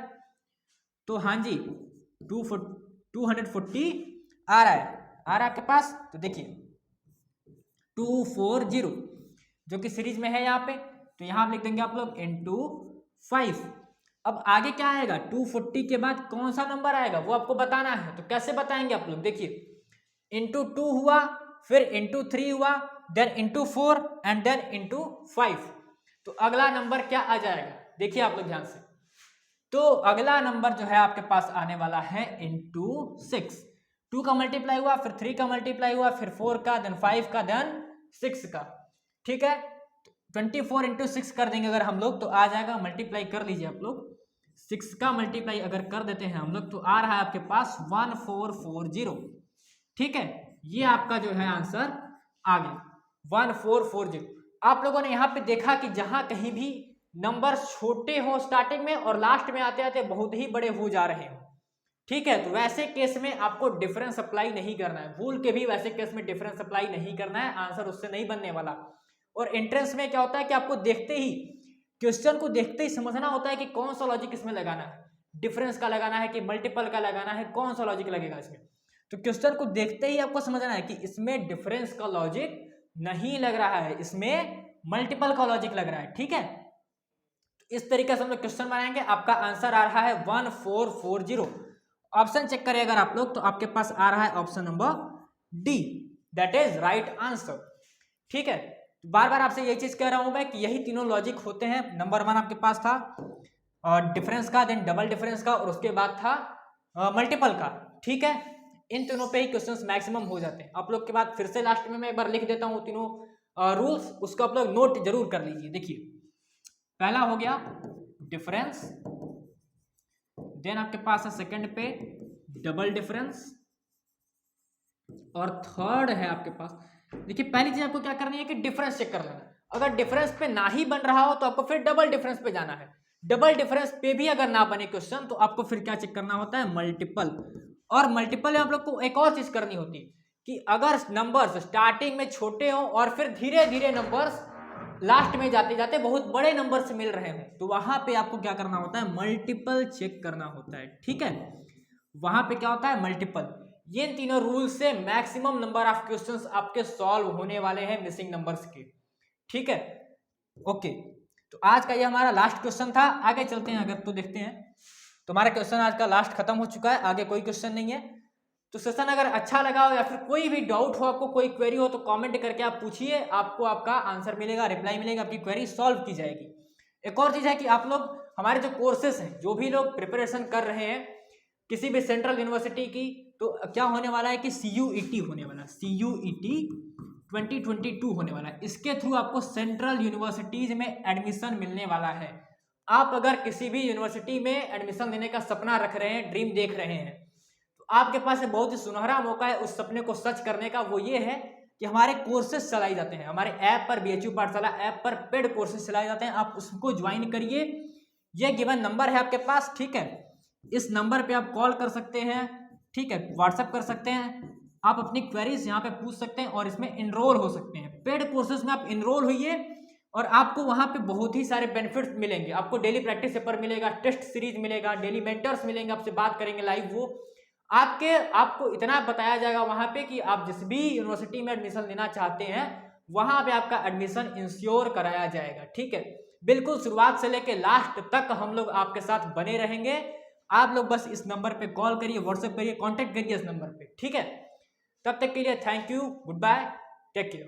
तो हाँ जी 240 आ रहा है आपके पास। तो देखिए 240 जो कि सीरीज में है यहाँ पे, तो यहाँ लिख देंगे आप लोग इंटू 5। अब आगे क्या आएगा, 240 के बाद कौन सा नंबर आएगा वो आपको बताना है। तो कैसे बताएंगे आप लोग, देखिए इंटू 2 हुआ, फिर इंटू 3 हुआ, then into 4 and then into 5। तो अगला नंबर क्या आ जाएगा, देखिए आप लोग ध्यान से। तो अगला नंबर जो है आपके पास आने वाला है इंटू 6। 2 का मल्टीप्लाई हुआ, फिर 3 का मल्टीप्लाई हुआ, फिर 4 का, देन 5 का, देन 6 का। ठीक है, 24 इंटू 6 कर देंगे अगर हम लोग तो आ जाएगा, मल्टीप्लाई कर लीजिए आप लोग। 6 का मल्टीप्लाई अगर कर देते हैं हम लोग तो आ रहा है आपके पास 1440। ठीक है, ये आपका जो है आंसर आ गया 1440। आप लोगों ने यहाँ पे देखा कि जहां कहीं भी नंबर छोटे हो स्टार्टिंग में और लास्ट में आते आते बहुत ही बड़े हो जा रहे हो, ठीक है, तो वैसे केस में आपको डिफरेंस अप्लाई नहीं करना है, भूल के भी वैसे केस में डिफरेंस अप्लाई नहीं करना है, आंसर उससे नहीं बनने वाला। और एंट्रेंस में क्या होता है कि आपको देखते ही, क्वेश्चन को देखते ही समझना होता है कि कौन सा लॉजिक इसमें लगाना है, डिफरेंस का लगाना है कि मल्टीपल का लगाना है, कौन सा लॉजिक लगेगा इसमें। तो क्वेश्चन को देखते ही आपको समझना है कि इसमें डिफरेंस का लॉजिक नहीं लग रहा है, इसमें मल्टीपल का लॉजिक लग रहा है। ठीक है, इस तरीके से हम लोग क्वेश्चन बनाएंगे। आपका आंसर आ रहा है 1440। ऑप्शन चेक करें अगर आप लोग तो आपके पास आ रहा है option number D, that is right answer. ठीक है, तो बार बार आपसे यही चीज कह रहा हूं मैं कि यही तीनों लॉजिक होते हैं। नंबर 1 आपके पास था डिफरेंस का, देन डबल डिफरेंस का, और उसके बाद था मल्टीपल का। ठीक है, इन तीनों पे ही क्वेश्चंस मैक्सिमम हो जाते हैं। आप लोग के बाद फिर से लास्ट में मैं एक बार लिख देता हूँ तीनों रूल्स, उसको आप लोग नोट जरूर कर लीजिए। देखिए पहला हो गया डिफरेंस, देन आपके पास है सेकंड पे डबल डिफरेंस, और थर्ड है आपके पास, देखिए पहली चीज आपको क्या करनी है कि डिफरेंस चेक कर लेना। अगर डिफरेंस पे ना ही बन रहा हो तो आपको फिर डबल डिफरेंस पे जाना है। डबल डिफरेंस पे भी अगर ना बने क्वेश्चन तो आपको फिर क्या चेक करना होता है, मल्टीपल। और मल्टीपल में आप लोग को एक और चीज करनी होती है कि अगर नंबर्स स्टार्टिंग में छोटे हो और फिर धीरे धीरे नंबर्स लास्ट में जाते जाते बहुत बड़े नंबर से मिल रहे हो तो वहां पे आपको क्या करना होता है, मल्टीपल चेक करना होता है। ठीक है, वहां पे क्या होता है, मल्टीपल। ये इन तीनों रूल से मैक्सिमम नंबर ऑफ क्वेश्चंस आपके सॉल्व होने वाले हैं मिसिंग नंबर्स के। ठीक है, ओके। तो आज का ये हमारा लास्ट क्वेश्चन था। आगे चलते हैं, अगर तो देखते हैं तो हमारा क्वेश्चन आज का लास्ट खत्म हो चुका है, आगे कोई क्वेश्चन नहीं है। तो सेशन अगर अच्छा लगा हो या फिर कोई भी डाउट हो, आपको कोई क्वेरी हो, तो कमेंट करके आप पूछिए, आपको आपका आंसर मिलेगा, रिप्लाई मिलेगा, आपकी क्वेरी सॉल्व की जाएगी। एक और चीज़ है कि आप लोग हमारे जो कोर्सेस हैं, जो भी लोग प्रिपरेशन कर रहे हैं किसी भी सेंट्रल यूनिवर्सिटी की, तो क्या होने वाला है कि CUET होने वाला है, CUET 2022 होने वाला है। इसके थ्रू आपको सेंट्रल यूनिवर्सिटीज में एडमिशन मिलने वाला है। आप अगर किसी भी यूनिवर्सिटी में एडमिशन लेने का सपना रख रहे हैं, ड्रीम देख रहे हैं, तो आपके पास एक बहुत ही सुनहरा मौका है उस सपने को सच करने का। वो ये है कि हमारे कोर्सेज चलाए जाते हैं, हमारे ऐप पर, BHU पाठशाला ऐप पर पेड कोर्सेज चलाए जाते हैं। आप उसको ज्वाइन करिए, ये गिवन नंबर है आपके पास, ठीक है। इस नंबर पे आप कॉल कर सकते हैं, ठीक है, व्हाट्सएप कर सकते हैं, आप अपनी क्वेरीज यहाँ पे पूछ सकते हैं और इसमें इनरोल हो सकते हैं। पेड कोर्सेज में आप इनरोल होइए और आपको वहाँ पे बहुत ही सारे बेनिफिट्स मिलेंगे। आपको डेली प्रैक्टिस पेपर मिलेगा, टेस्ट सीरीज मिलेगा, डेली मेंटर्स मिलेंगे, आपसे बात करेंगे लाइव। वो आपको इतना बताया जाएगा वहाँ पे कि आप जिस भी यूनिवर्सिटी में एडमिशन लेना चाहते हैं वहाँ पे आपका एडमिशन इंश्योर कराया जाएगा। ठीक है, बिल्कुल शुरुआत से लेके लास्ट तक हम लोग आपके साथ बने रहेंगे। आप लोग बस इस नंबर पे कॉल करिए, व्हाट्सएप करिए, कांटेक्ट करिए इस नंबर पे, ठीक है। तब तक के लिए thank you, goodbye, take care.